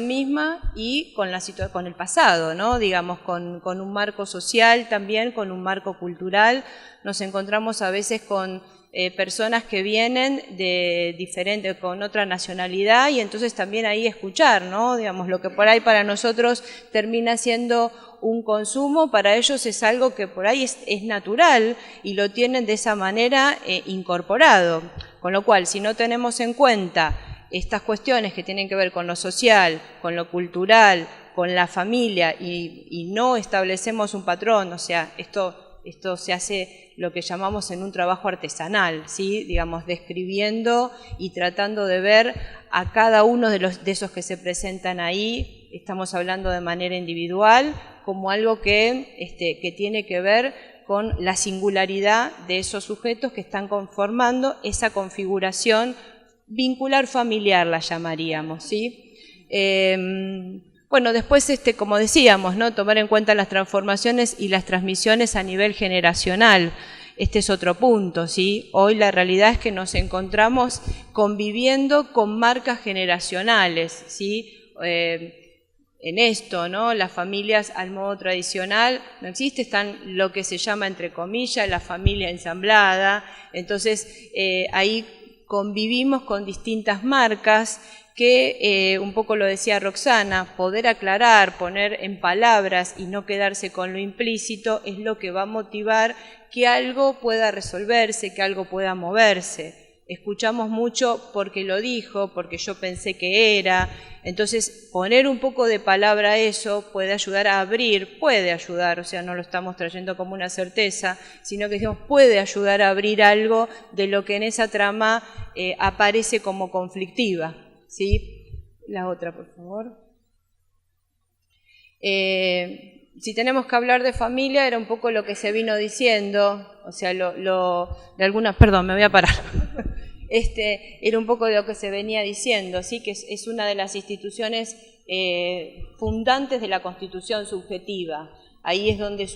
E: misma y con el pasado, ¿no? Digamos, con un marco social también, con un marco cultural. Nos encontramos a veces con personas que vienen con otra nacionalidad, y entonces también ahí escuchar, ¿no? Digamos, lo que por ahí para nosotros termina siendo un consumo, para ellos es algo que por ahí es natural y lo tienen de esa manera incorporado. Con lo cual, si no tenemos en cuenta estas cuestiones que tienen que ver con lo social, con lo cultural, con la familia, y no establecemos un patrón, o sea, esto se hace lo que llamamos en un trabajo artesanal, ¿sí?, digamos, describiendo y tratando de ver a cada uno de esos que se presentan ahí, estamos hablando de manera individual, como algo que tiene que ver con la singularidad de esos sujetos que están conformando esa configuración vincular familiar, la llamaríamos, ¿sí? Bueno, después, como decíamos, ¿no? Tomar en cuenta las transformaciones y las transmisiones a nivel generacional. Este es otro punto, ¿sí? Hoy la realidad es que nos encontramos conviviendo con marcas generacionales, ¿sí? En esto, ¿no? Las familias al modo tradicional no existe, están lo que se llama, entre comillas, la familia ensamblada. Entonces, ahí convivimos con distintas marcas que, un poco lo decía Roxana, poder aclarar, poner en palabras y no quedarse con lo implícito es lo que va a motivar que algo pueda resolverse, que algo pueda moverse. Escuchamos mucho porque lo dijo, porque yo pensé que era. Entonces, poner un poco de palabra a eso puede ayudar a abrir, puede ayudar, o sea, no lo estamos trayendo como una certeza, sino que decimos, puede ayudar a abrir algo de lo que en esa trama aparece como conflictiva, ¿sí? La otra, por favor. Si tenemos que hablar de familia, era un poco lo que se vino diciendo, o sea, de algunas, perdón, me voy a parar. Era un poco de lo que se venía diciendo, ¿sí? Que es una de las instituciones fundantes de la Constitución subjetiva. Ahí es donde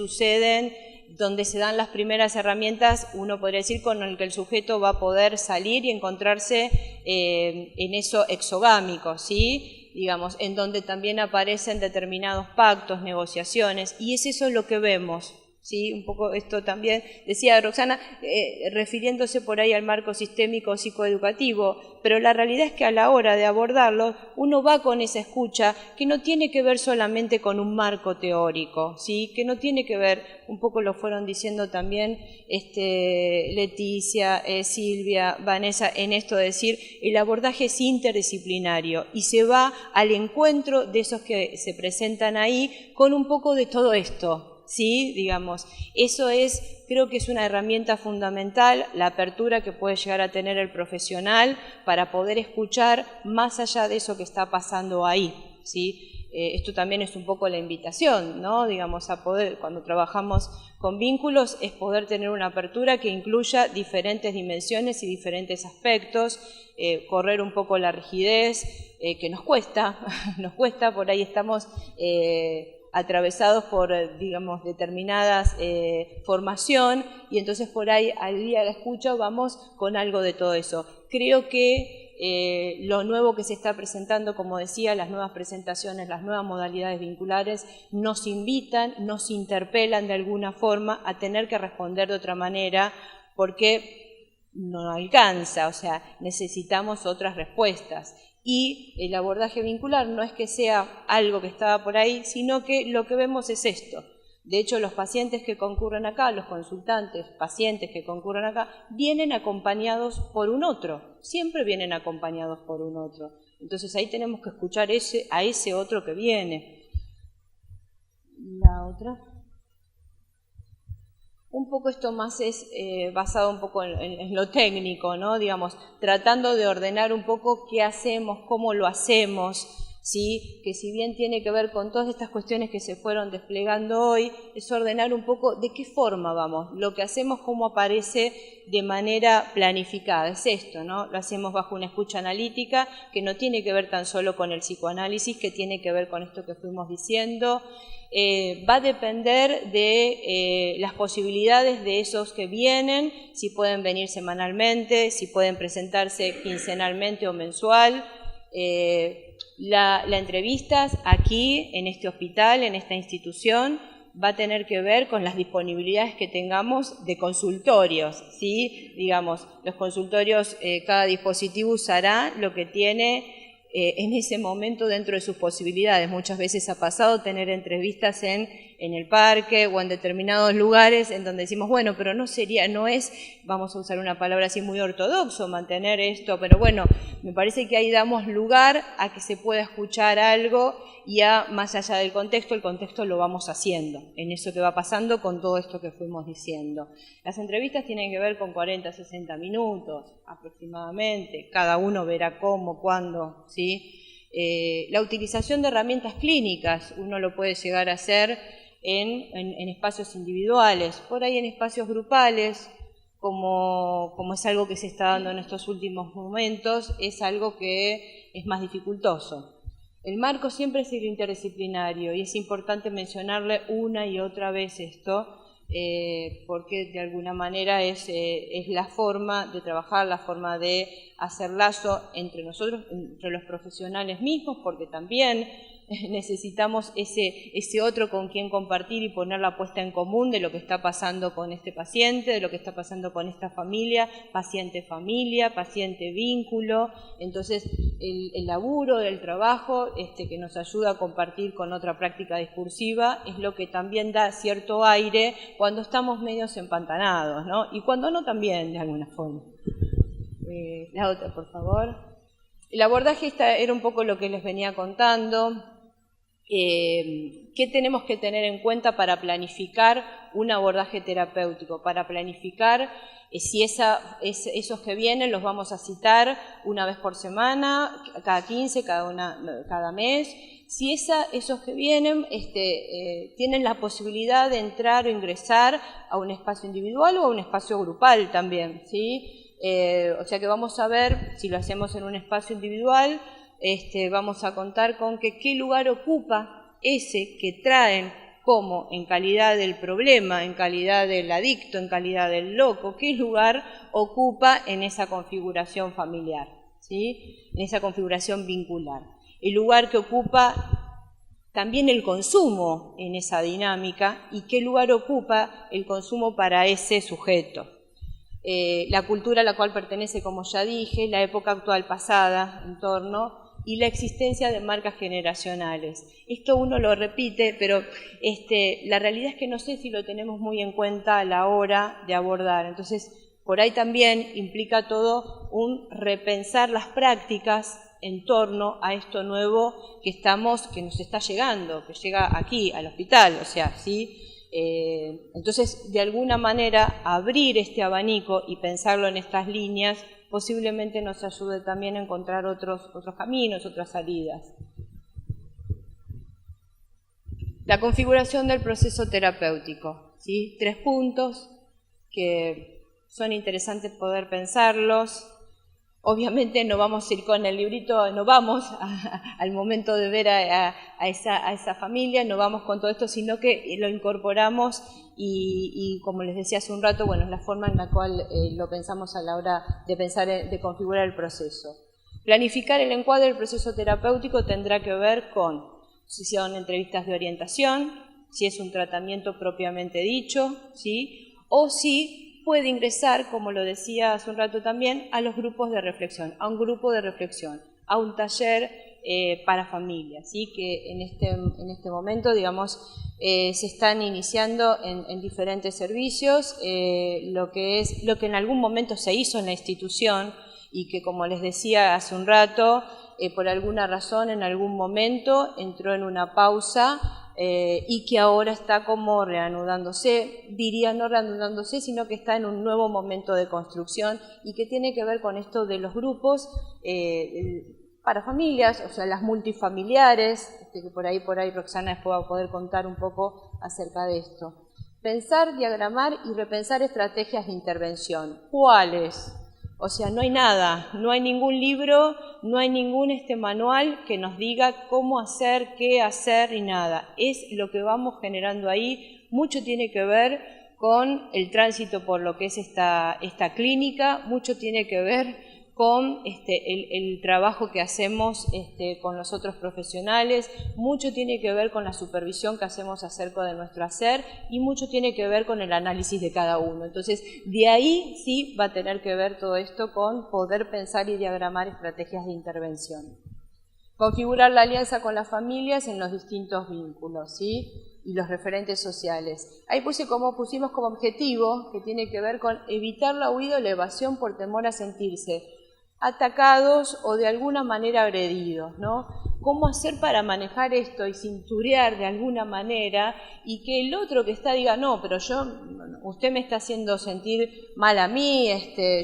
E: donde se dan las primeras herramientas, uno podría decir, con el que el sujeto va a poder salir y encontrarse en eso exogámico, ¿sí? Digamos, en donde también aparecen determinados pactos, negociaciones, y es eso lo que vemos. Sí, un poco esto también decía Roxana, refiriéndose por ahí al marco sistémico psicoeducativo, pero la realidad es que a la hora de abordarlo, uno va con esa escucha que no tiene que ver solamente con un marco teórico, ¿sí? Que no tiene que ver, un poco lo fueron diciendo también Leticia, Silvia, Vanessa, en esto de decir, el abordaje es interdisciplinario y se va al encuentro de esos que se presentan ahí con un poco de todo esto. Sí, digamos, eso creo que es una herramienta fundamental, la apertura que puede llegar a tener el profesional para poder escuchar más allá de eso que está pasando ahí, ¿sí? Esto también es un poco la invitación, ¿no? Digamos, a poder, cuando trabajamos con vínculos, es poder tener una apertura que incluya diferentes dimensiones y diferentes aspectos, correr un poco la rigidez, que nos cuesta, por ahí estamos atravesados por, digamos, determinadas formación, y entonces por ahí al día de la escucha vamos con algo de todo eso. Creo que lo nuevo que se está presentando, como decía, las nuevas presentaciones, las nuevas modalidades vinculares, nos invitan, nos interpelan de alguna forma a tener que responder de otra manera, porque no alcanza, o sea, necesitamos otras respuestas. Y el abordaje vincular no es que sea algo que estaba por ahí, sino que lo que vemos es esto. De hecho, los pacientes que concurren acá, los consultantes, pacientes que concurren acá, vienen acompañados por un otro, siempre vienen acompañados por un otro. Entonces ahí tenemos que escuchar a ese otro que viene. La otra. Un poco esto más es basado un poco en lo técnico, ¿no? Digamos, tratando de ordenar un poco qué hacemos, cómo lo hacemos, ¿sí? Que si bien tiene que ver con todas estas cuestiones que se fueron desplegando hoy, es ordenar un poco de qué forma vamos, lo que hacemos, cómo aparece de manera planificada, es esto, ¿no? Lo hacemos bajo una escucha analítica que no tiene que ver tan solo con el psicoanálisis, que tiene que ver con esto que fuimos diciendo. Va a depender de las posibilidades de esos que vienen, si pueden venir semanalmente, si pueden presentarse quincenalmente o mensual. La entrevista aquí, en este hospital, en esta institución, va a tener que ver con las disponibilidades que tengamos de consultorios, ¿sí? Digamos, los consultorios, cada dispositivo usará lo que tiene en ese momento dentro de sus posibilidades. Muchas veces ha pasado tener entrevistas en el parque o en determinados lugares en donde decimos, bueno, pero no es, vamos a usar una palabra así muy ortodoxo, mantener esto, pero bueno, me parece que ahí damos lugar a que se pueda escuchar algo y más allá del contexto, el contexto lo vamos haciendo, en eso que va pasando con todo esto que fuimos diciendo. Las entrevistas tienen que ver con 40, 60 minutos aproximadamente, cada uno verá cómo, cuándo, ¿sí? La utilización de herramientas clínicas, uno lo puede llegar a hacer en espacios individuales, por ahí en espacios grupales, como es algo que se está dando en estos últimos momentos, es algo que es más dificultoso. El marco siempre es el interdisciplinario y es importante mencionarle una y otra vez esto, porque de alguna manera es la forma de trabajar, la forma de hacer lazo entre nosotros, entre los profesionales mismos, porque también necesitamos ese otro con quien compartir y poner la puesta en común de lo que está pasando con este paciente, de lo que está pasando con esta familia, paciente-familia, paciente-vínculo. Entonces, el laburo, el trabajo que nos ayuda a compartir con otra práctica discursiva es lo que también da cierto aire cuando estamos medios empantanados, ¿no? Y cuando no también, de alguna forma. La otra, por favor. El abordaje era un poco lo que les venía contando. ¿Qué tenemos que tener en cuenta para planificar un abordaje terapéutico? Para planificar si esos que vienen los vamos a citar una vez por semana, cada 15, cada mes. Si esos que vienen tienen la posibilidad de entrar o ingresar a un espacio individual o a un espacio grupal también, ¿sí? O sea que vamos a ver, si lo hacemos en un espacio individual, vamos a contar con qué lugar ocupa ese que traen como en calidad del problema, en calidad del adicto, en calidad del loco, qué lugar ocupa en esa configuración familiar, ¿sí? En esa configuración vincular. El lugar que ocupa también el consumo en esa dinámica y qué lugar ocupa el consumo para ese sujeto. La cultura a la cual pertenece, como ya dije, la época actual pasada, entorno, y la existencia de marcas generacionales. Esto uno lo repite, pero la realidad es que no sé si lo tenemos muy en cuenta a la hora de abordar. Entonces, por ahí también implica todo un repensar las prácticas en torno a esto nuevo que nos está llegando, que llega aquí, al hospital, o sea, ¿sí? Entonces, de alguna manera, abrir este abanico y pensarlo en estas líneas posiblemente nos ayude también a encontrar otros caminos, otras salidas. La configuración del proceso terapéutico, ¿sí? 3 puntos que son interesantes poder pensarlos. Obviamente no vamos a ir con el librito, no vamos al momento de ver a esa familia, no vamos con todo esto, sino que lo incorporamos y como les decía hace un rato, bueno, es la forma en la cual lo pensamos a la hora de pensar, de configurar el proceso. Planificar el encuadre del proceso terapéutico tendrá que ver con si son entrevistas de orientación, si es un tratamiento propiamente dicho, ¿sí? O si puede ingresar, como lo decía hace un rato también, a los grupos de reflexión, a un grupo de reflexión, a un taller para familias, ¿sí? Que en este momento, digamos, se están iniciando en diferentes servicios, lo que en algún momento se hizo en la institución y que, como les decía hace un rato, por alguna razón en algún momento entró en una pausa y que ahora está como reanudándose, diría no reanudándose, sino que está en un nuevo momento de construcción y que tiene que ver con esto de los grupos para familias, o sea, las multifamiliares, que por ahí Roxana después va a poder contar un poco acerca de esto. Pensar, diagramar y repensar estrategias de intervención. ¿Cuáles? O sea, no hay nada, no hay ningún libro, no hay ningún manual que nos diga cómo hacer, qué hacer y nada. Es lo que vamos generando ahí. Mucho tiene que ver con el tránsito por lo que es esta clínica, mucho tiene que ver con el trabajo que hacemos con los otros profesionales, mucho tiene que ver con la supervisión que hacemos acerca de nuestro hacer y mucho tiene que ver con el análisis de cada uno. Entonces, de ahí sí va a tener que ver todo esto con poder pensar y diagramar estrategias de intervención. Configurar la alianza con las familias en los distintos vínculos, ¿sí? Y los referentes sociales. Ahí pusimos como objetivo, que tiene que ver con evitar la huida o la evasión por temor a sentirse atacados o de alguna manera agredidos, ¿no? cómo hacer para manejar esto y cinturear de alguna manera y que el otro que está diga, no, pero usted me está haciendo sentir mal a mí,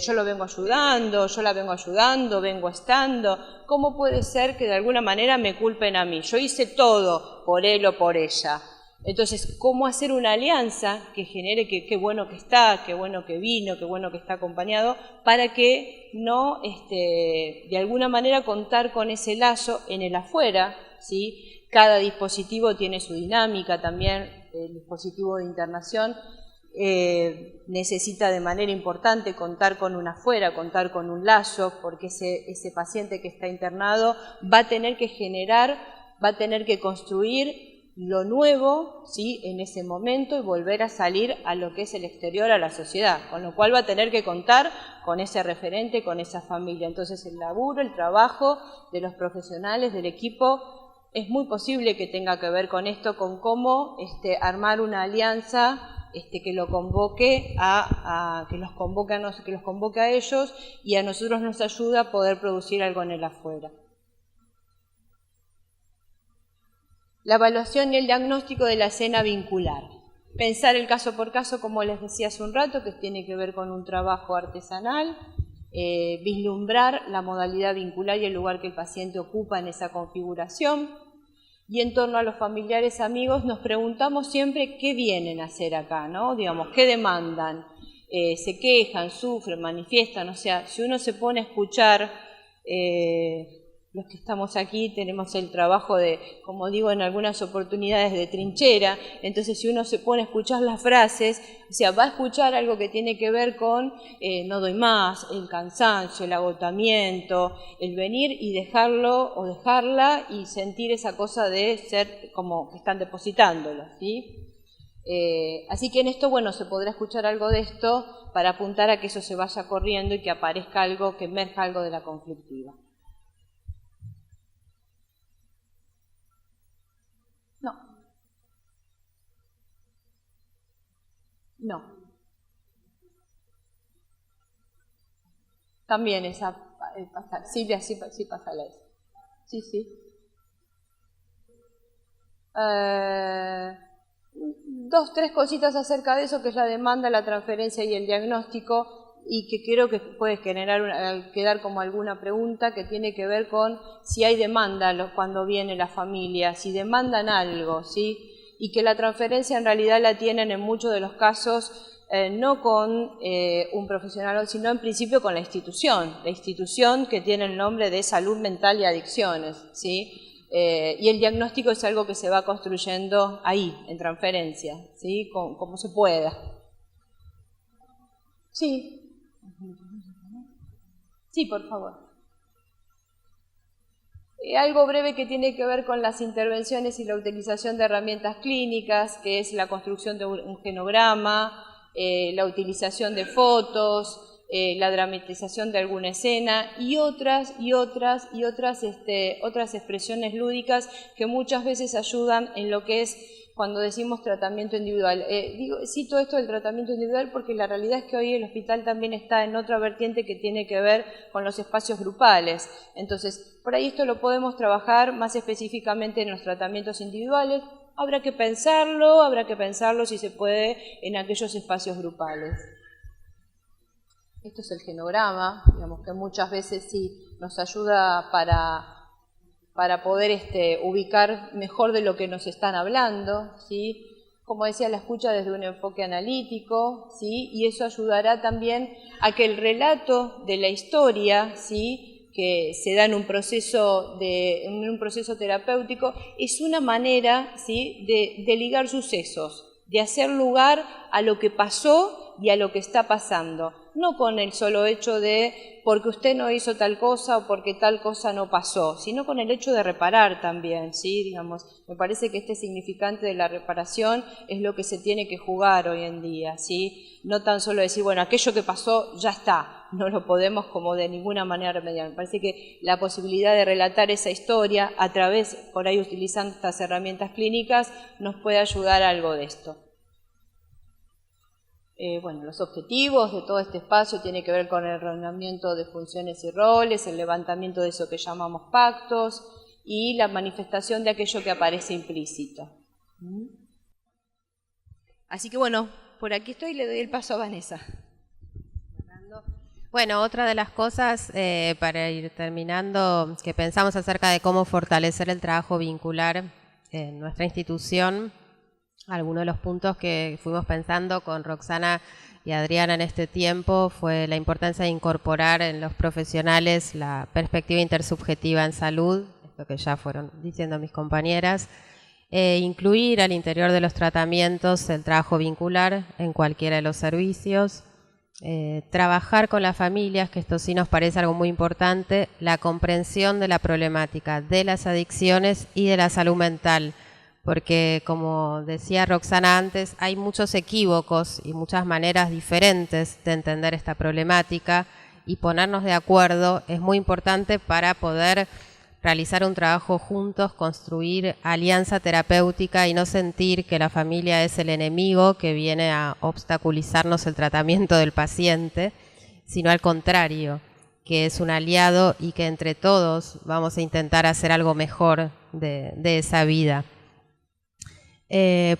E: yo lo vengo ayudando, yo la vengo ayudando, vengo estando. ¿Cómo puede ser que de alguna manera me culpen a mí? Yo hice todo por él o por ella. Entonces, ¿cómo hacer una alianza que genere que qué bueno que está, qué bueno que vino, qué bueno que está acompañado, para que no, de alguna manera, contar con ese lazo en el afuera, ¿sí? Cada dispositivo tiene su dinámica también, el dispositivo de internación necesita de manera importante contar con un afuera, contar con un lazo, porque ese paciente que está internado va a tener que generar, va a tener que construir lo nuevo, ¿sí? En ese momento y volver a salir a lo que es el exterior, a la sociedad, con lo cual va a tener que contar con ese referente, con esa familia. Entonces el laburo, el trabajo de los profesionales, del equipo, es muy posible que tenga que ver con esto, con cómo armar una alianza que lo convoque que los convoque a ellos y a nosotros nos ayuda a poder producir algo en el afuera. La evaluación y el diagnóstico de la escena vincular. Pensar el caso por caso, como les decía hace un rato, que tiene que ver con un trabajo artesanal, vislumbrar la modalidad vincular y el lugar que el paciente ocupa en esa configuración. Y en torno a los familiares, amigos, nos preguntamos siempre qué vienen a hacer acá, ¿no? Digamos, qué demandan, se quejan, sufren, manifiestan. O sea, si uno se pone a escuchar, los que estamos aquí tenemos el trabajo de, como digo en algunas oportunidades, de trinchera. Entonces, si uno se pone a escuchar las frases, o sea, va a escuchar algo que tiene que ver con no doy más, el cansancio, el agotamiento, el venir y dejarlo o dejarla y sentir esa cosa de ser como que están depositándolo, ¿sí? Así que en esto, bueno, se podrá escuchar algo de esto para apuntar a que eso se vaya corriendo y que aparezca algo, que emerja algo de la conflictiva. No. También esa Silvia, sí pasa la S. Sí, sí. Dos, tres cositas acerca de eso, que es la demanda, la transferencia y el diagnóstico, y que creo que puede quedar como alguna pregunta que tiene que ver con si hay demanda cuando viene la familia, si demandan algo, ¿sí? Y que la transferencia en realidad la tienen en muchos de los casos no con un profesional, sino en principio con la institución que tiene el nombre de salud mental y adicciones, ¿sí? Y el diagnóstico es algo que se va construyendo ahí, en transferencia, ¿sí? Como se pueda. Sí. Sí, por favor. Algo breve que tiene que ver con las intervenciones y la utilización de herramientas clínicas, que es la construcción de un genograma, la utilización de fotos, la dramatización de alguna escena y otras expresiones lúdicas que muchas veces ayudan en lo que es cuando decimos tratamiento individual. Cito esto del tratamiento individual porque la realidad es que hoy el hospital también está en otra vertiente que tiene que ver con los espacios grupales. Entonces, por ahí esto lo podemos trabajar más específicamente en los tratamientos individuales. Habrá que pensarlo si se puede en aquellos espacios grupales. Esto es el genograma, digamos que muchas veces sí nos ayuda para poder ubicar mejor de lo que nos están hablando, ¿sí? Como decía, la escucha desde un enfoque analítico, ¿sí? Y eso ayudará también a que el relato de la historia, ¿sí?, que se da en un proceso terapéutico, es una manera, ¿sí?, de ligar sucesos, de hacer lugar a lo que pasó y a lo que está pasando, no con el solo hecho de porque usted no hizo tal cosa o porque tal cosa no pasó, sino con el hecho de reparar también, ¿sí? Digamos, me parece que este significante de la reparación es lo que se tiene que jugar hoy en día, ¿sí? No tan solo decir, bueno, aquello que pasó ya está, no lo podemos como de ninguna manera remediar. Me parece que la posibilidad de relatar esa historia a través, por ahí utilizando estas herramientas clínicas, nos puede ayudar a algo de esto. Bueno, los objetivos de todo este espacio tienen que ver con el ordenamiento de funciones y roles, el levantamiento de eso que llamamos pactos, y la manifestación de aquello que aparece implícito. Así que bueno, por aquí estoy y le doy el paso a Vanessa.
D: Bueno, otra de las cosas, para ir terminando, que pensamos acerca de cómo fortalecer el trabajo vincular en nuestra institución, algunos de los puntos que fuimos pensando con Roxana y Adriana en este tiempo fue la importancia de incorporar en los profesionales la perspectiva intersubjetiva en salud, esto que ya fueron diciendo mis compañeras, incluir al interior de los tratamientos el trabajo vincular en cualquiera de los servicios, trabajar con las familias, que esto sí nos parece algo muy importante, la comprensión de la problemática de las adicciones y de la salud mental, porque como decía Roxana antes, hay muchos equívocos y muchas maneras diferentes de entender esta problemática y ponernos de acuerdo es muy importante para poder realizar un trabajo juntos, construir alianza terapéutica y no sentir que la familia es el enemigo que viene a obstaculizarnos el tratamiento del paciente, sino al contrario, que es un aliado y que entre todos vamos a intentar hacer algo mejor de esa vida.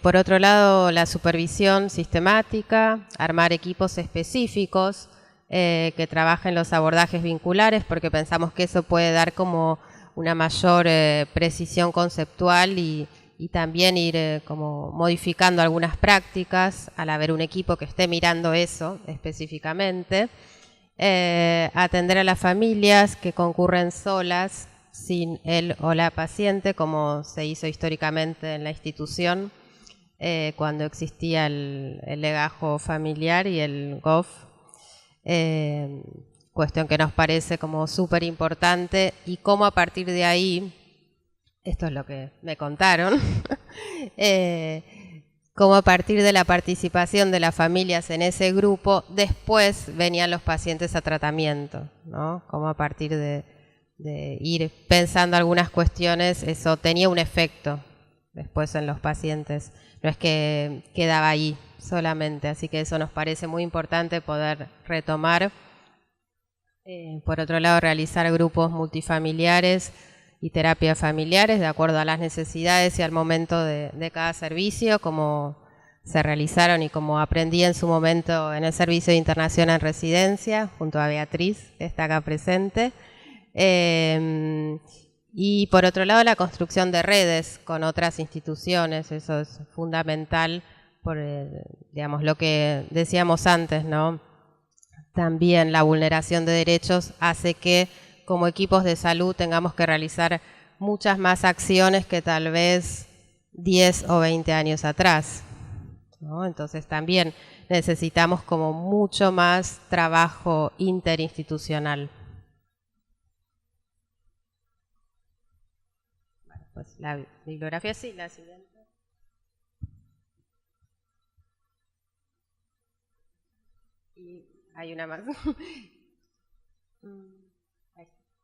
D: Por otro lado, la supervisión sistemática, armar equipos específicos que trabajen los abordajes vinculares, porque pensamos que eso puede dar como una mayor precisión conceptual y también ir como modificando algunas prácticas al haber un equipo que esté mirando eso específicamente. Atender a las familias que concurren solas sin él o la paciente, como se hizo históricamente en la institución cuando existía el legajo familiar y el GOF. Cuestión que nos parece como súper importante y cómo a partir de ahí, esto es lo que me contaron, cómo a partir de la participación de las familias en ese grupo, después venían los pacientes a tratamiento, ¿no? Cómo a partir de ir pensando algunas cuestiones, eso tenía un efecto después en los pacientes, no es que quedaba ahí solamente, así que eso nos parece muy importante poder retomar. Por otro lado, realizar grupos multifamiliares y terapias familiares de acuerdo a las necesidades y al momento de cada servicio, como se realizaron y como aprendí en su momento en el Servicio de Internación en Residencia, junto a Beatriz, que está acá presente. Y por otro lado, la construcción de redes con otras instituciones, eso es fundamental por, digamos, lo que decíamos antes, ¿no? También la vulneración de derechos hace que como equipos de salud tengamos que realizar muchas más acciones que tal vez 10 o 20 años atrás, ¿no? Entonces también necesitamos como mucho más trabajo interinstitucional. Bueno, pues la bibliografía sí, la siguiente. Y hay una más.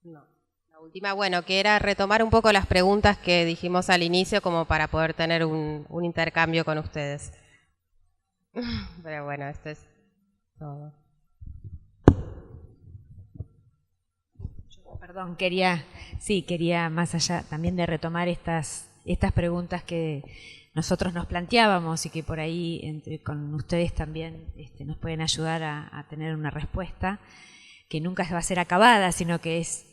D: No, la última, bueno, que era retomar un poco las preguntas que dijimos al inicio como para poder tener un intercambio con ustedes. Pero bueno, esto es todo.
F: Perdón, quería más allá también de retomar estas preguntas que nosotros nos planteábamos y que por ahí con ustedes también nos pueden ayudar a tener una respuesta que nunca va a ser acabada, sino que es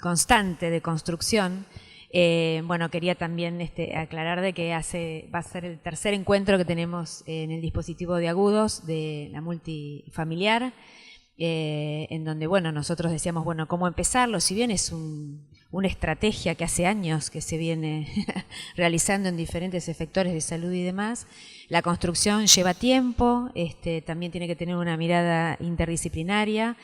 F: constante de construcción. Bueno, quería también aclarar de que va a ser el tercer encuentro que tenemos en el dispositivo de agudos de la multifamiliar, en donde, bueno, nosotros decíamos, bueno, ¿cómo empezarlo? Si bien es una estrategia que hace años que se viene realizando en diferentes efectores de salud y demás, la construcción lleva tiempo, también tiene que tener una mirada interdisciplinaria,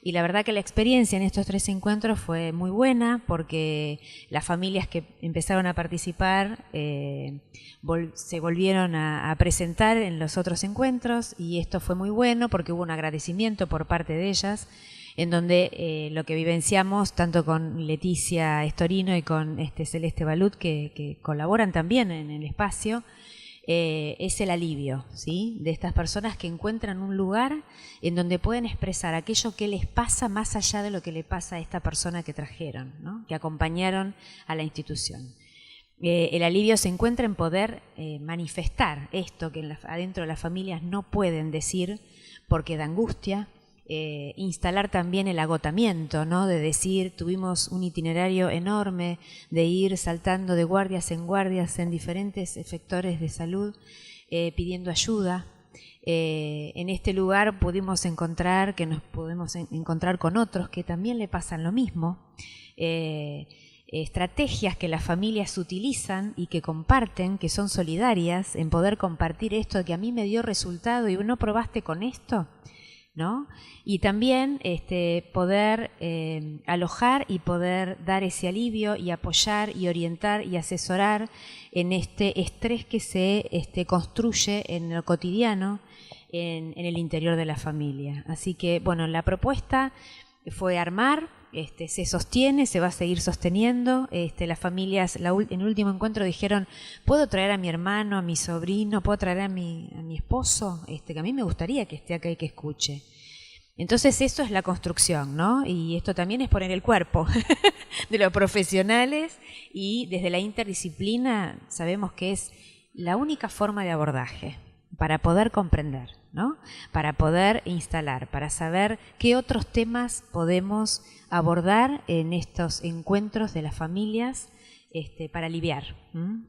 F: y la verdad que la experiencia en estos 3 encuentros fue muy buena porque las familias que empezaron a participar se volvieron a presentar en los otros encuentros, y esto fue muy bueno porque hubo un agradecimiento por parte de ellas, en donde lo que vivenciamos tanto con Leticia Estorino y con Celeste Balut, que colaboran también en el espacio, es el alivio, ¿sí?, de estas personas que encuentran un lugar en donde pueden expresar aquello que les pasa más allá de lo que le pasa a esta persona que trajeron, ¿no?, que acompañaron a la institución. El alivio se encuentra en poder manifestar esto que adentro de las familias no pueden decir porque da angustia. Instalar también el agotamiento, ¿no?, de decir, tuvimos un itinerario enorme de ir saltando de guardias en diferentes sectores de salud, pidiendo ayuda. En este lugar pudimos encontrar que nos podemos encontrar con otros que también le pasan lo mismo. Estrategias que las familias utilizan y que comparten, que son solidarias en poder compartir esto de que a mí me dio resultado y ¿no probaste con esto?, ¿no? Y también poder alojar y poder dar ese alivio y apoyar y orientar y asesorar en este estrés que se construye en lo cotidiano en el interior de la familia. Así que, bueno, la propuesta fue armar, se sostiene, se va a seguir sosteniendo. Las familias en el último encuentro dijeron, ¿puedo traer a mi hermano, a mi sobrino, puedo traer a mi esposo? Que a mí me gustaría que esté acá y que escuche. Entonces eso es la construcción, ¿no? Y esto también es poner el cuerpo de los profesionales, y desde la interdisciplina sabemos que es la única forma de abordaje para poder comprender, ¿no?, para poder instalar, para saber qué otros temas podemos abordar en estos encuentros de las familias para aliviar,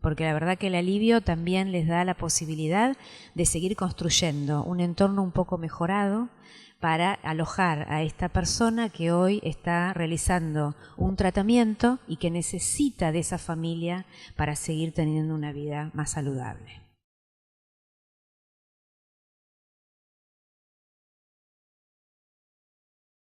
F: porque la verdad que el alivio también les da la posibilidad de seguir construyendo un entorno un poco mejorado para alojar a esta persona que hoy está realizando un tratamiento y que necesita de esa familia para seguir teniendo una vida más saludable.